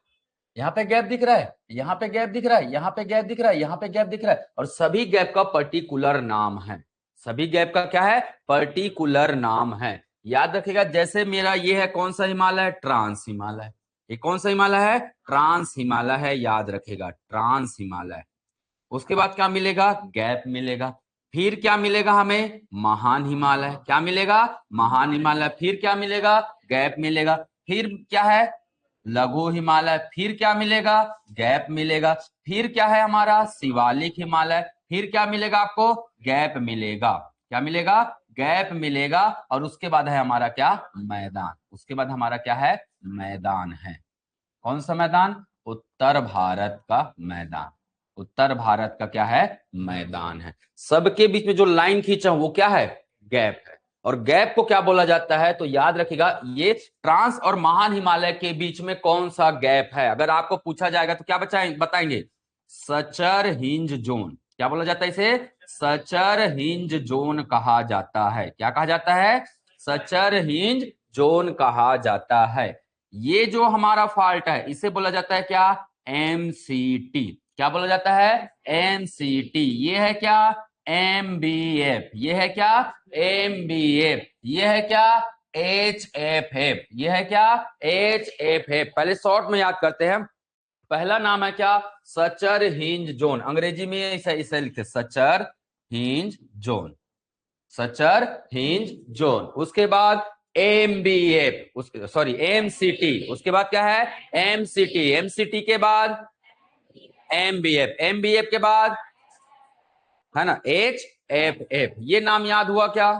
S1: यहाँ पे गैप दिख रहा है, यहाँ पे गैप दिख रहा है, यहाँ पे गैप दिख रहा है, यहाँ पे गैप दिख रहा है, और सभी गैप का पर्टिकुलर नाम है। सभी गैप का क्या है? पर्टिकुलर नाम है। याद रखिएगा, जैसे मेरा ये है कौन सा हिमालय? ट्रांस हिमालय। ये कौन सा हिमालय है? ट्रांस हिमालय है। याद रखिएगा, ट्रांस हिमालय। उसके बाद क्या मिलेगा? गैप मिलेगा। फिर क्या मिलेगा हमें? महान हिमालय। क्या मिलेगा? महान हिमालय। फिर क्या मिलेगा? गैप मिलेगा। फिर क्या है? लघु हिमालय। फिर क्या मिलेगा? गैप मिलेगा। फिर क्या है हमारा? शिवालिक हिमालय। फिर क्या मिलेगा आपको? गैप मिलेगा। क्या मिलेगा? गैप मिलेगा। और उसके बाद है हमारा क्या? मैदान। उसके बाद हमारा क्या है? मैदान है। कौन सा मैदान? उत्तर भारत का मैदान। उत्तर भारत का क्या है? मैदान है। सबके बीच में जो लाइन खींचा वो क्या है? गैप है। और गैप को क्या बोला जाता है? तो याद रखिएगा, ये ट्रांस और महान हिमालय के बीच में कौन सा गैप है, अगर आपको पूछा जाएगा तो क्या बताएंगे? Sachar hinge zone. क्या बोला जाता है इसे? सचर हिंज जोन कहा जाता है। क्या कहा जाता है? सचर हिंज जोन कहा जाता है। ये जो हमारा फॉल्ट है इसे बोला जाता है क्या? एमसीटी। क्या बोला जाता है? एमसीटी। ये है क्या? एमबीएफ। ये है क्या? एमबीएफ। ये है क्या? एचएफएफ। ये है क्या? एचएफएफ। पहले शॉर्ट में याद करते हैं। पहला नाम है क्या? Sachar hinge zone. अंग्रेजी में इसे लिखते Sachar hinge zone. Sachar hinge zone. उसके बाद एमबीएफ, सॉरी एमसीटी। उसके बाद क्या है? एमसीटी। एमसीटी के बाद एमबीएफ। एमबीएफ के बाद है ना एचएफएफ। ये नाम याद हुआ क्या?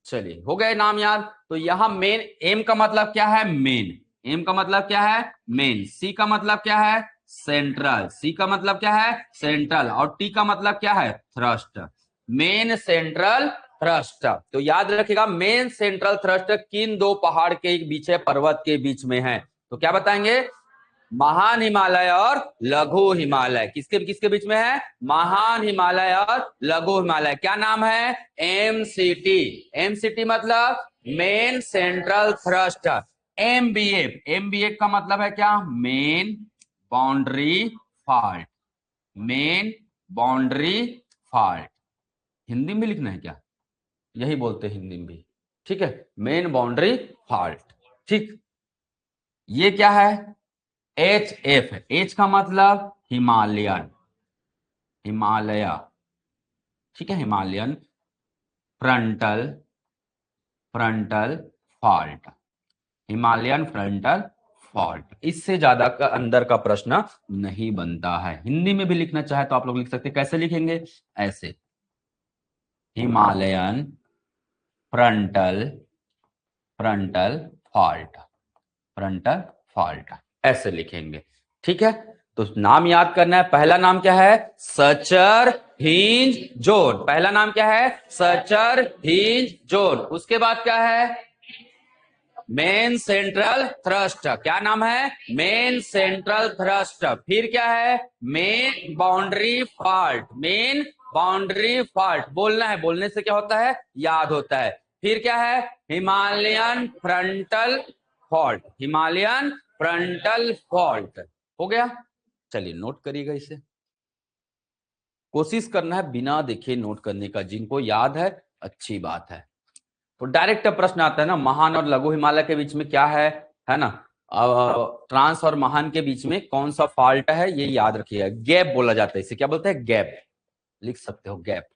S1: चलिए, हो गए नाम याद। तो यहां मेन, एम का मतलब क्या है? मेन। एम का मतलब क्या है? मेन। सी का मतलब क्या है? सेंट्रल। सी का मतलब क्या है? सेंट्रल। और टी का मतलब क्या है? थ्रस्ट। Main, central, thrust. तो याद रखिएगा, मेन सेंट्रल थ्रस्ट किन दो पहाड़ के बीच है? पर्वत के बीच में है। तो क्या बताएंगे? महान हिमालय और लघु हिमालय। किसके किसके बीच में है? महान हिमालय और लघु हिमालय। क्या नाम है? एमसीटी। एमसीटी मतलब main central thrust. MBF. MBF का मतलब है क्या? Main boundary fault. Main boundary fault. Hindi में लिखना है क्या? यही बोलते हैं हिंदी में भी। ठीक है, मेन बाउंड्री फॉल्ट। ठीक। ये क्या है? H F. एच का मतलब हिमालयन। हिमालय। ठीक है, Himalayan frontal. Frontal fault. Himalayan frontal fault. इससे ज्यादा का अंदर का प्रश्न नहीं बनता है। हिंदी में भी लिखना चाहे तो आप लोग लिख सकते हैं। कैसे लिखेंगे? ऐसे, Himalayan frontal, frontal fault, frontal fault, ऐसे लिखेंगे। ठीक है, तो नाम याद करना है। पहला नाम क्या है? Sachar hinge zone. पहला नाम क्या है? Sachar hinge zone. उसके बाद क्या है? Main central thrust. क्या नाम है? Main central thrust. फिर क्या है? Main boundary fault. Main boundary fault बोलना है, बोलने से क्या होता है? याद होता है। फिर क्या है? Himalayan frontal fault. Himalayan frontal fault. हो गया? चलिए, नोट करिएगा इसे। कोशिश करना है बिना देखे नोट करने का। जिनको याद है अच्छी बात है। तो डायरेक्ट प्रश्न आता है ना, महान और लघु हिमालय के बीच में क्या है ना? ट्रांस और महान के बीच में कौन सा फॉल्ट है ये याद रखिएगा। गैप बोला जाता है इसे, क्या बोलते हैं? गैप। लिख सकते हो गैप।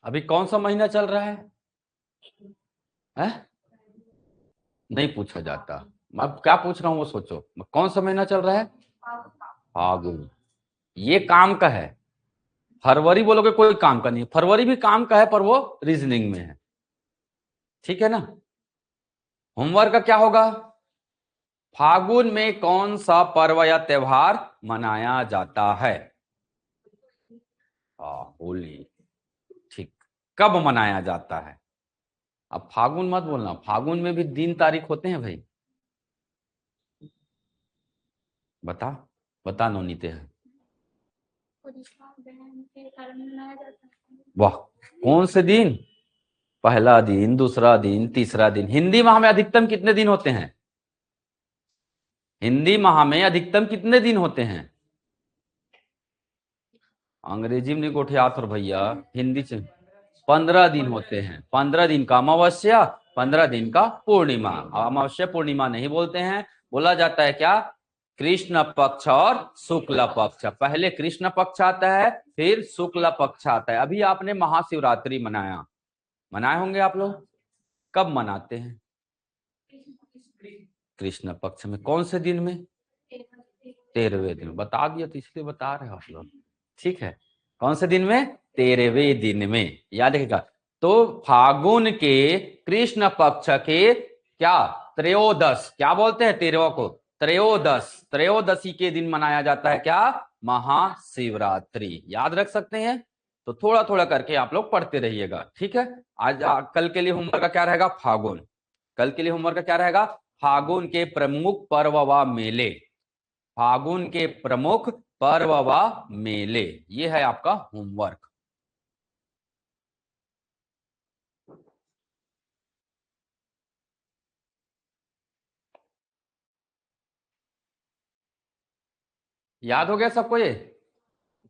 S1: अभी कौन सा महीना चल रहा है? नहीं पूछा जाता। अब क्या पूछ रहा हूं वो सोचो। कौन सा महीना चल रहा है? फागुन। ये काम का है। फरवरी बोलोगे कोई काम का नहीं, फरवरी भी काम का है पर वो रीजनिंग में है। ठीक है ना? होमवर्क का क्या होगा? फागुन में कौन सा पर्व या त्योहार मनाया जाता है? होली। ठीक। कब मनाया जाता है? अब फागुन मत बोलना, फागुन में भी दिन तारीख होते हैं भाई। बता, बता नोनीते है। वाह, कौन से दिन? पहला दिन, दूसरा दिन, तीसरा दिन। हिंदी माह में अधिकतम कितने दिन होते हैं? हिंदी माह में अधिकतम कितने दिन होते हैं? अंग्रेजी में गोठियात और भैया, हिंदी से 15 दिन होते हैं। 15 दिन का अमावस्या, 15 दिन का पूर्णिमा। अमावस्या पूर्णिमा नहीं बोलते हैं, बोला जाता है क्या? कृष्ण पक्ष और शुक्ल पक्ष। पहले कृष्ण पक्ष आता है, फिर शुक्ल पक्ष आता है। अभी आपने महाशिवरात्रि मनाया, मनाए होंगे आप लोग। कब मनाते हैं? कृष्ण पक्ष में। कौन से दिन में? 13वें दिन। बता दिया तो इसलिए बता रहे हो आप लोग। ठीक है, कौन से दिन में? 13वें दिन में। याद रखिएगा। तो फागुन के कृष्ण पक्ष के क्या त्रयोदश, क्या बोलते हैं 13 को? त्रयोदश। त्रयोदशी के दिन मनाया जाता है क्या? महाशिवरात्रि। याद रख सकते हैं। तो थोड़ा थोड़ा करके आप लोग पढ़ते रहिएगा। ठीक है। आज कल के लिए होमवर्क का क्या रहेगा? फागुन। कल के लिए होमवर्क का क्या रहेगा? फागुन के प्रमुख पर्व व मेले। फागुन के प्रमुख पर्व व मेले, ये है आपका होमवर्क। याद हो गया सबको ये?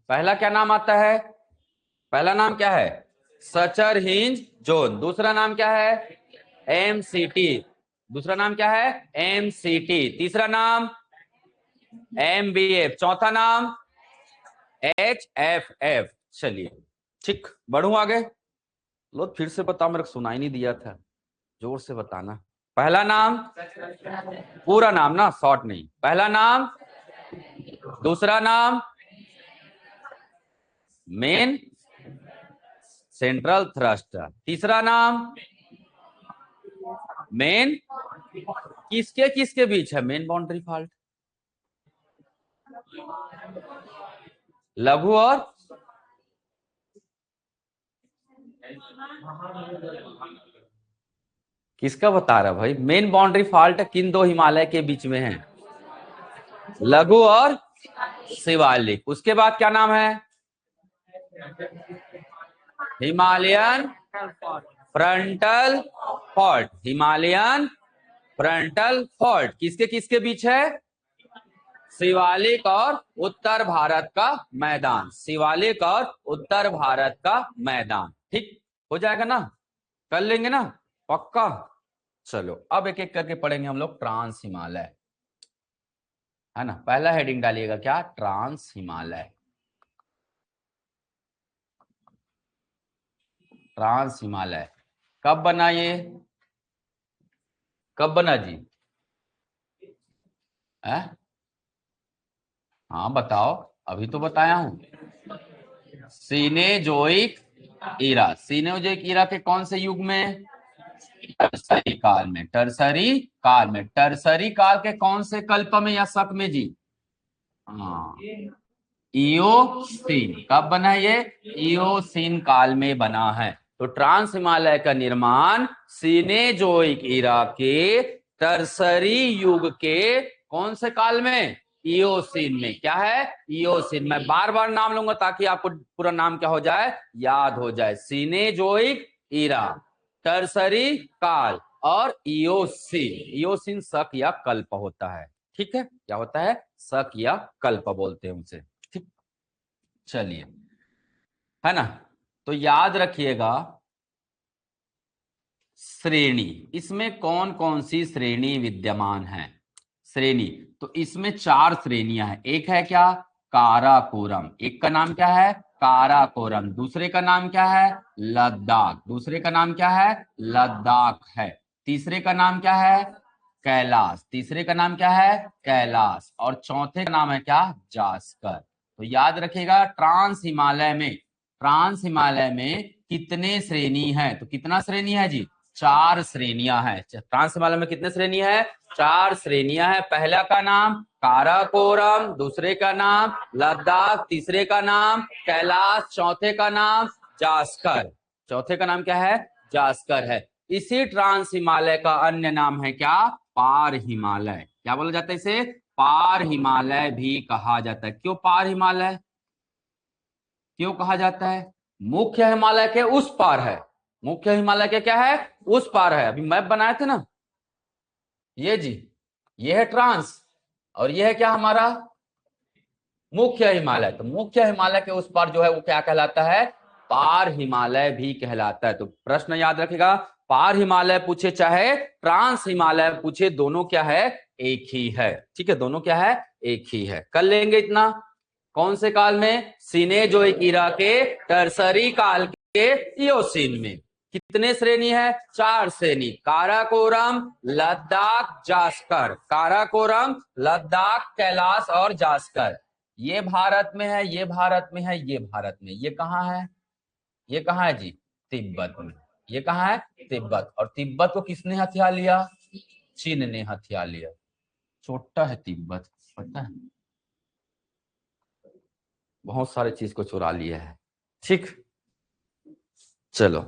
S1: पहला क्या नाम आता है? पहला नाम क्या है? Sachar hinge zone. दूसरा नाम क्या है? एमसीटी। दूसरा नाम क्या है? एमसीटी। तीसरा नाम एमबीएफ। चौथा नाम एचएफएफ। चलिए ठीक, बढ़ू आगे। लो फिर से बताओ, मेरे को सुनाई नहीं दिया था, जोर से बताना। पहला नाम, पूरा नाम ना, शॉर्ट नहीं। पहला नाम, दूसरा नाम मेन सेंट्रल थ्रस्ट, तीसरा नाम मेन, किसके किसके बीच है मेन बाउंड्री फॉल्ट? लघु और किसका बता रहा भाई? मेन बाउंड्री फॉल्ट किन दो हिमालय के बीच में है? लघु और शिवालिक। उसके बाद क्या नाम है? Himalayan frontal fault. Himalayan frontal fault किसके किसके बीच है? शिवालिक और उत्तर भारत का मैदान। शिवालिक और उत्तर भारत का मैदान। ठीक हो जाएगा ना? कर लेंगे ना? पक्का। चलो अब एक एक करके पढ़ेंगे हम लोग। ट्रांस हिमालय है ना। पहला हेडिंग डालिएगा क्या? ट्रांस हिमालय। ट्रांस हिमालय कब बना ये? कब बना जी? है हाँ बताओ, अभी तो बताया हूं। सीनेजोइक ईरा, सीनेजोइक ईरा के कौन से युग में? टर्सरी काल में। टर्सरी काल में, टर्सरी काल के कौन से कल्प में या शक में जी? हाँ, इयोसीन। कब बना है ये? इयोसीन काल में बना है। तो ट्रांस हिमालय का निर्माण सीनेजोइक ईरा के टर्सरी युग के कौन से काल में? इयोसीन में। क्या है? इयोसीन। मैं बार बार नाम लूंगा ताकि आपको पूरा नाम क्या हो जाए, याद हो जाए। सीनेजोइक ईरा, टर्सरी काल और इयोसीन। इयोसीन शक या कल्प होता है। ठीक है, क्या होता है? शक या कल्प बोलते हैं उसे। ठीक, चलिए, है ना? तो याद रखिएगा, श्रेणी, इसमें कौन कौन सी श्रेणी विद्यमान है? श्रेणी, तो इसमें 4 श्रेणियां हैं। एक है क्या? काराकोरम। एक का नाम क्या है? काराकोरम। दूसरे का नाम क्या है? लद्दाख। दूसरे का नाम क्या है? लद्दाख है। तीसरे का नाम क्या है? कैलाश। तीसरे का नाम क्या है? कैलाश। और चौथे का नाम है क्या? जास्कर। तो याद रखिएगा, ट्रांस हिमालय में, ट्रांस हिमालय में कितने श्रेणी है? तो कितना श्रेणी है जी? 4 श्रेणियां हैं। ट्रांस हिमालय में कितने श्रेणी है? 4 श्रेणियां हैं। पहला का नाम काराकोरम, दूसरे का नाम लद्दाख, तीसरे का नाम कैलाश, चौथे का नाम जास्कर। चौथे का नाम क्या है? जास्कर है। इसी ट्रांस हिमालय का अन्य नाम है क्या? पार हिमालय। क्या बोला जाता है इसे? पार हिमालय भी कहा जाता है। क्यों पार हिमालय क्यों कहा जाता है? मुख्य हिमालय के उस पार है। मुख्य हिमालय के क्या है? उस पार है। अभी मैप बनाए थे ना, ये जी, ये है ट्रांस और ये है क्या हमारा? मुख्य हिमालय। तो मुख्य हिमालय के उस पार जो है वो क्या कहलाता है? पार हिमालय भी कहलाता है। तो प्रश्न याद रखेगा, पार हिमालय पूछे चाहे ट्रांस हिमालय पूछे, दोनों क्या है? एक ही है। ठीक है, दोनों क्या है? एक ही है। कर लेंगे इतना। कौन से काल में? सीनेजोइक ईरा के टर्सरी काल के इयोसीन में। कितने श्रेणी है? 4 श्रेणी। काराकोरम, लद्दाख, जास्कर। काराकोरम, लद्दाख, कैलाश और जास्कर। ये भारत में है, ये भारत में है, ये भारत में। ये कहाँ है? ये कहाँ है जी? तिब्बत में। ये कहाँ है? तिब्बत। और तिब्बत को किसने हथिया लिया? चीन ने हथिया लिया। छोटा है तिब्बत, पता है? बहुत सारे चीज को चुरा लिया है। ठीक, चलो,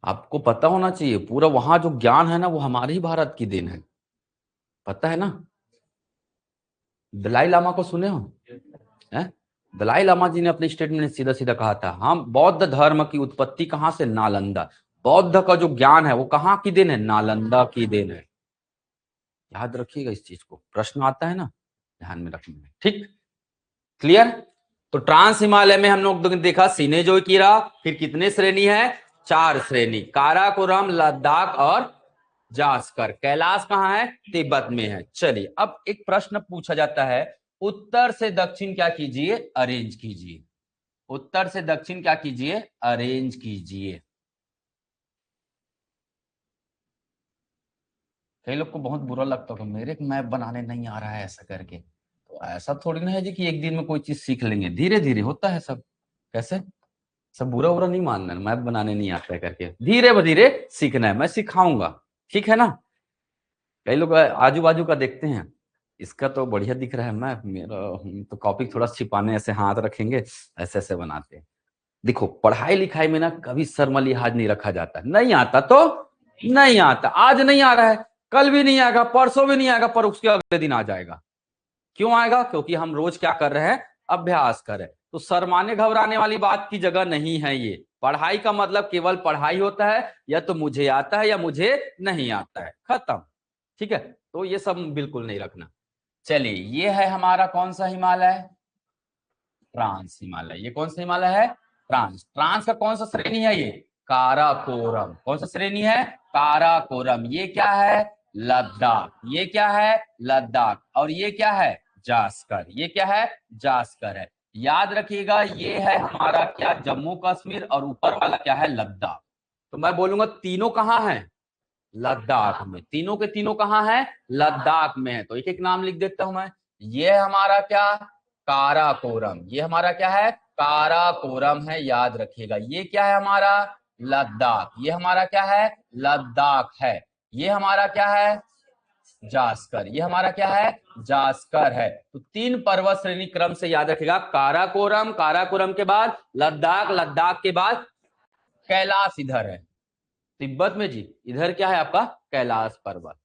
S1: आपको पता होना चाहिए पूरा, वहां जो ज्ञान है ना वो हमारे ही भारत की देन है। पता है ना? दलाई लामा को सुने हो? हैं? दलाई लामा जी ने अपने स्टेटमेंट में सीधा सीधा कहा था, हम बौद्ध धर्म की उत्पत्ति कहां से? नालंदा। बौद्ध का जो ज्ञान है वो कहां की देन है? नालंदा की देन है। याद रखिएगा इस चीज को, प्रश्न आता है ना, ध्यान में रखना है। ठीक, क्लियर? तो ट्रांस हिमालय में हम लोग देखा सीनेजोइक ईरा, फिर कितने श्रेणी है? 4 श्रेणी। काराकोरम, लद्दाख और जास्कर। कैलाश कहाँ है? तिब्बत में है। चलिए, अब एक प्रश्न पूछा जाता है, उत्तर से दक्षिण क्या कीजिए? अरेंज कीजिए। उत्तर से दक्षिण क्या कीजिए? अरेंज कीजिए। कई लोग को बहुत बुरा लगता होगा, मेरे मैप बनाने नहीं आ रहा है ऐसा करके। तो ऐसा थोड़ी ना है जी कि एक दिन में कोई चीज सीख लेंगे, धीरे धीरे होता है सब। कैसे? सब बुरा बुरा नहीं मानना है, मैप बनाने नहीं आता है करके, धीरे धीरे सीखना है, मैं सिखाऊंगा। ठीक है ना? कई लोग आजू बाजू का देखते हैं, इसका तो बढ़िया दिख रहा है मैप, मेरा तो कॉपी थोड़ा छिपाने ऐसे हाथ रखेंगे, ऐसे ऐसे बनाते हैं। देखो, पढ़ाई लिखाई में ना कभी शर्म लिहाज नहीं रखा जाता। नहीं आता तो नहीं आता। आज नहीं आ रहा है, कल भी नहीं आएगा, परसों भी नहीं आएगा, पर उसके अगले दिन आ जाएगा। क्यों आएगा? क्योंकि हम रोज क्या कर रहे हैं? अभ्यास कर रहे हैं। तो शर्माने घबराने वाली बात की जगह नहीं है ये। पढ़ाई का मतलब केवल पढ़ाई होता है, या तो मुझे आता है या मुझे नहीं आता है, खत्म। ठीक है, तो ये सब बिल्कुल नहीं रखना। चलिए, ये है हमारा कौन सा हिमालय? ट्रांस हिमालय। ये कौन सा हिमालय है? ट्रांस। ट्रांस का कौन सा श्रेणी है ये? काराकोरम। कौन सा श्रेणी है? काराकोरम। ये क्या है? लद्दाख। ये क्या है? लद्दाख। और ये क्या है? जास्कर। ये क्या है? जास्कर है। याद रखिएगा, ये है हमारा क्या? जम्मू कश्मीर। और ऊपर वाला क्या है? लद्दाख। तो मैं बोलूंगा तीनों कहाँ है? लद्दाख में। तीनों के तीनों कहाँ है? लद्दाख में है। तो एक एक नाम लिख देता हूं मैं। ये है हमारा क्या? काराकोरम। ये हमारा क्या है? काराकोरम है, याद रखिएगा। ये क्या है हमारा? लद्दाख। ये हमारा क्या है? लद्दाख है। ये हमारा क्या है? जास्कर। ये हमारा क्या है? जास्कर है। तो 3 पर्वत श्रेणी क्रम से याद रखिएगा। काराकोरम, काराकोरम के बाद लद्दाख, लद्दाख के बाद कैलाश इधर है तिब्बत में जी। इधर क्या है आपका? कैलाश पर्वत।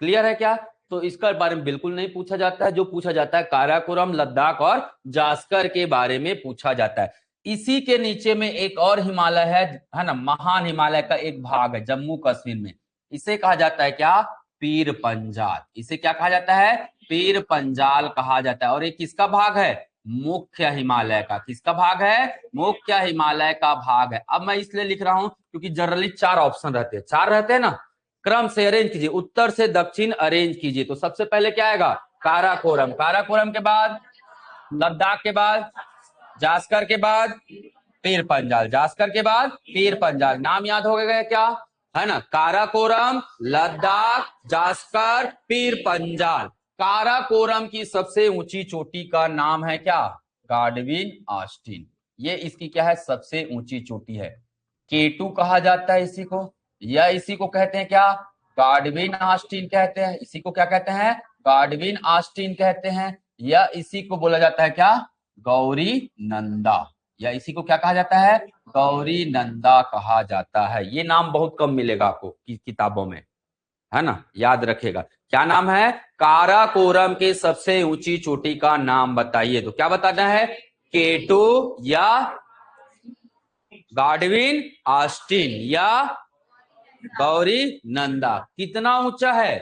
S1: क्लियर है क्या? तो इसका बारे में बिल्कुल नहीं पूछा जाता है। जो पूछा जाता है काराकोरम, लद्दाख और जास्कर के बारे में पूछा जाता है। इसी के नीचे में एक और हिमालय है ना, महान हिमालय का एक भाग है जम्मू कश्मीर में। इसे कहा जाता है क्या? पीर पंजाल। इसे क्या कहा जाता है? पीर पंजाल कहा जाता है। और ये किसका भाग है? मुख्य हिमालय का। किसका भाग है? मुख्य हिमालय का भाग है। अब मैं इसलिए लिख रहा हूं क्योंकि जनरली 4 ऑप्शन रहते हैं, 4 रहते हैं ना। क्रम से अरेंज कीजिए, उत्तर से दक्षिण अरेंज कीजिए। तो सबसे पहले क्या आएगा? काराकोरम। काराकोरम के बाद लद्दाख के बाद जास्कर के बाद पीर पंजाल। जास्कर के बाद पीर पंजाल। नाम याद हो गए क्या? है ना, काराकोरम, लद्दाख, जास्कर, पीर पंजाल। काराकोरम की सबसे ऊंची चोटी का नाम है क्या? गाडविन ऑस्टिन। ये इसकी क्या है? सबसे ऊंची चोटी है। K2 कहा जाता है इसी को, या इसी को कहते हैं क्या? गाडविन ऑस्टिन कहते हैं। इसी को क्या कहते हैं? गाडविन ऑस्टिन कहते हैं। या इसी को बोला जाता है क्या? गौरी नंदा। या इसी को क्या कहा जाता है? गौरी नंदा कहा जाता है। ये नाम बहुत कम मिलेगा आपको किताबों में, है ना, याद रखेगा। क्या नाम है? काराकोरम के सबसे ऊंची चोटी का नाम बताइए। तो क्या बताना है? K2 या गाडविन ऑस्टिन या गौरी नंदा। कितना ऊंचा है?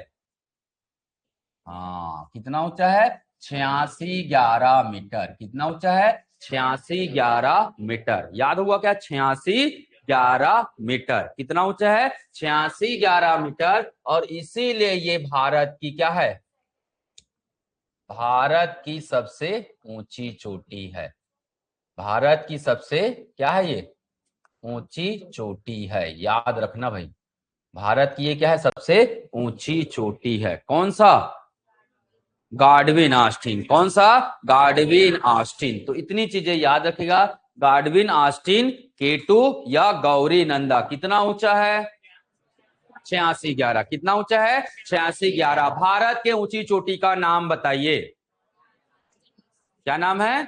S1: हाँ, कितना ऊंचा है? 8611 मीटर। कितना ऊंचा है? 8611 मीटर। याद हुआ क्या? 8611 मीटर। कितना ऊंचा है? 8611 मीटर। और इसीलिए ये भारत की क्या है? भारत की सबसे ऊंची चोटी है। भारत की सबसे क्या है? ये ऊंची चोटी है। याद रखना भाई, भारत की ये क्या है? सबसे ऊंची चोटी है। कौन सा? गाडविन ऑस्टिन। कौन सा? गाडविन ऑस्टिन। तो इतनी चीजें याद रखेगा। गाडविन ऑस्टिन, K2 या गौरी नंदा। कितना ऊंचा है? 8611। कितना ऊंचा है? 8611। भारत के ऊंची चोटी का नाम बताइए। क्या नाम है?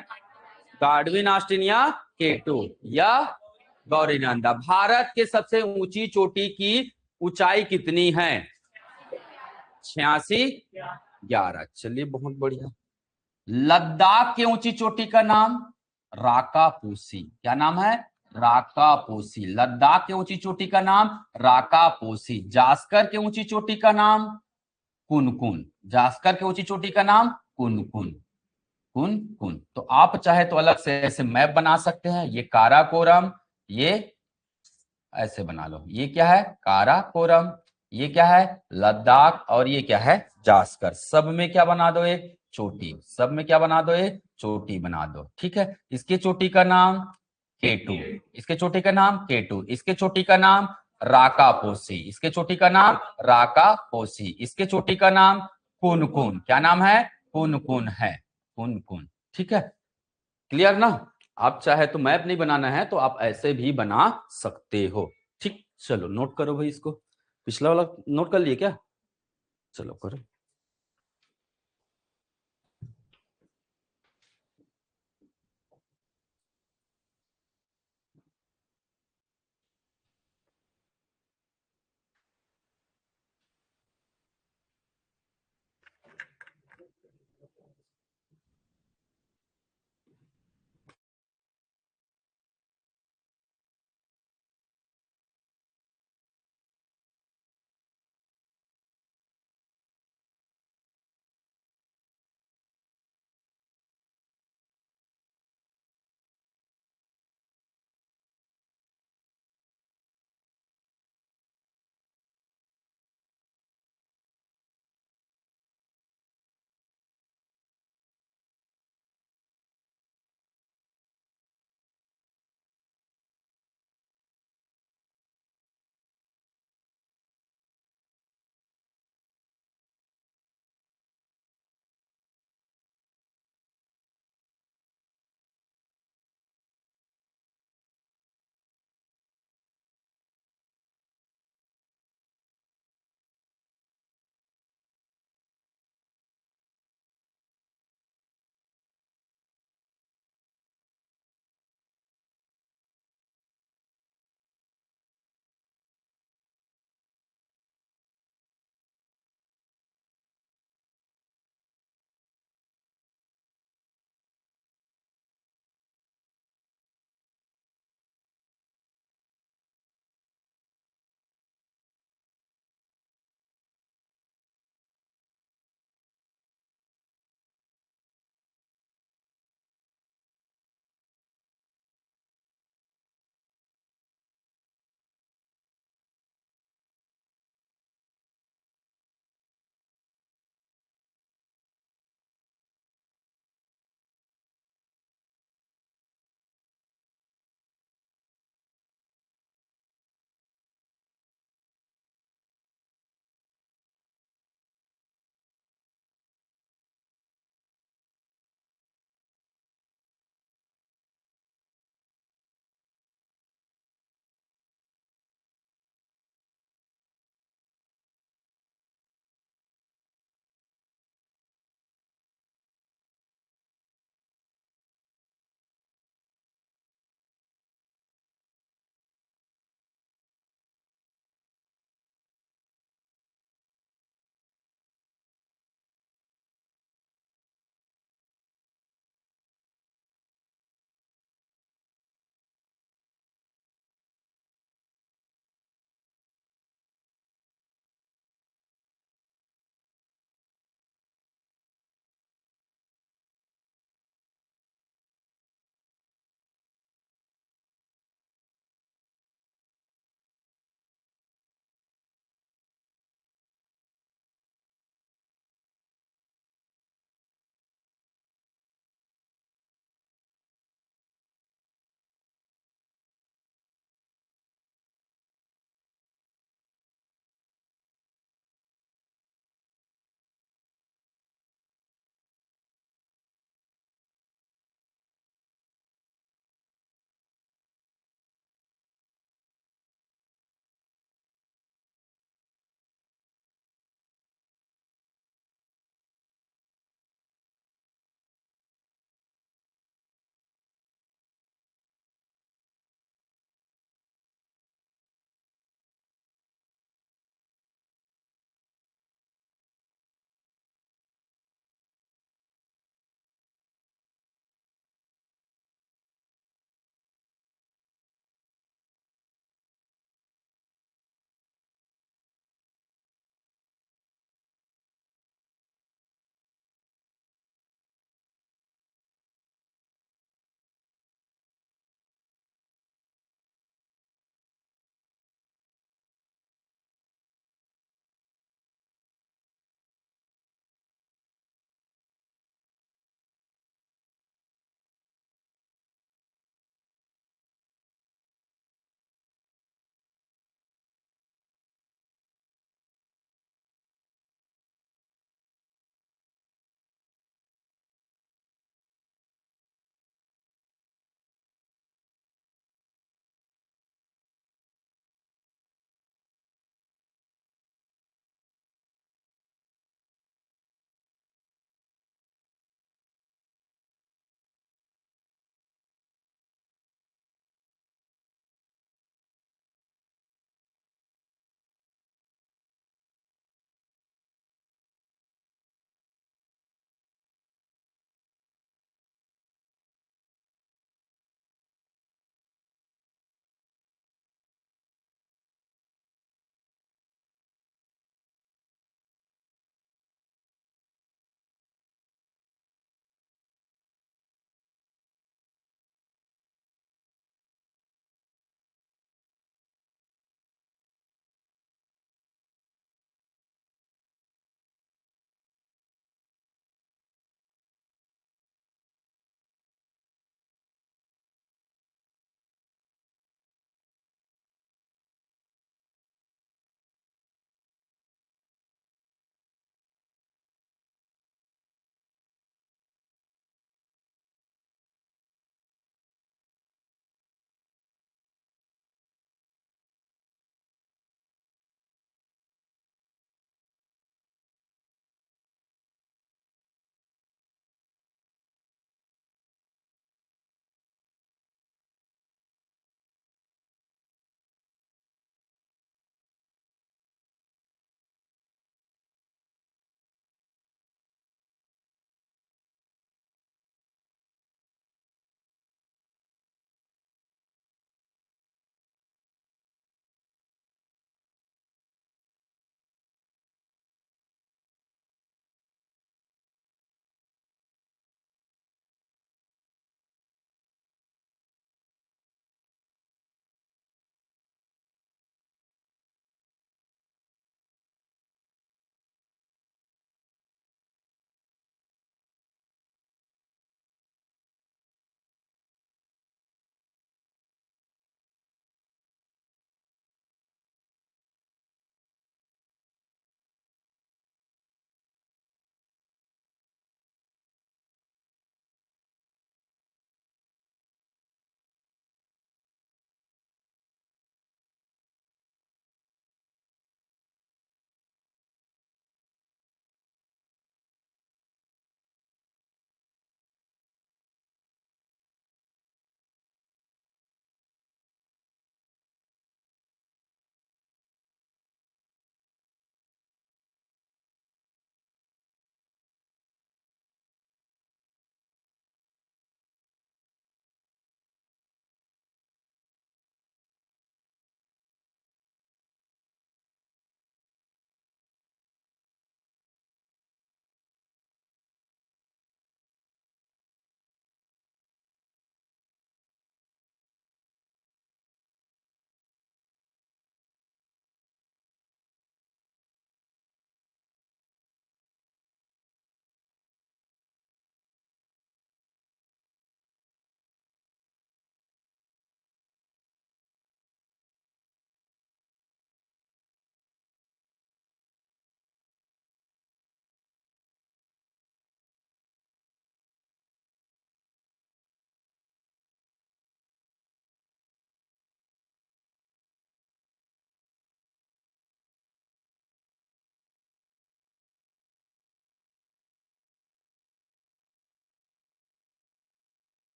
S1: गाडविन ऑस्टिन या K2 या गौरी नंदा। भारत के सबसे ऊंची चोटी की ऊंचाई कितनी है? 8611। चलिए, बहुत बढ़िया। लद्दाख की ऊंची चोटी का नाम राकापोसी। क्या नाम है? राकापोसी। लद्दाख की ऊंची चोटी का नाम राकापोसी। जास्कर की ऊंची चोटी का नाम कुनकुन। जास्कर की ऊंची चोटी का नाम कुनकुन। कुनकुन। तो आप चाहे तो अलग से ऐसे मैप बना सकते हैं। ये काराकोरम, ये ऐसे बना लो। ये क्या है? काराकोरम। ये क्या है? लद्दाख। और ये क्या है? जास्कर। सब में क्या बना दो? एक चोटी। सब में क्या बना दो? एक चोटी बना दो। ठीक है। इसके चोटी का नाम K2। इसके चोटी का नाम K2। इसके चोटी का नाम राकापोसी। इसके चोटी का नाम राकापोसी। इसके चोटी का नाम कुनकुन। क्या नाम है? कुनकुन है। कुनकुन। ठीक है, क्लियर ना? आप चाहे तो मैप नहीं बनाना है तो आप ऐसे भी बना सकते हो। ठीक, चलो नोट करो भाई इसको। पिछला वाला नोट कर लिए क्या? चलो करो।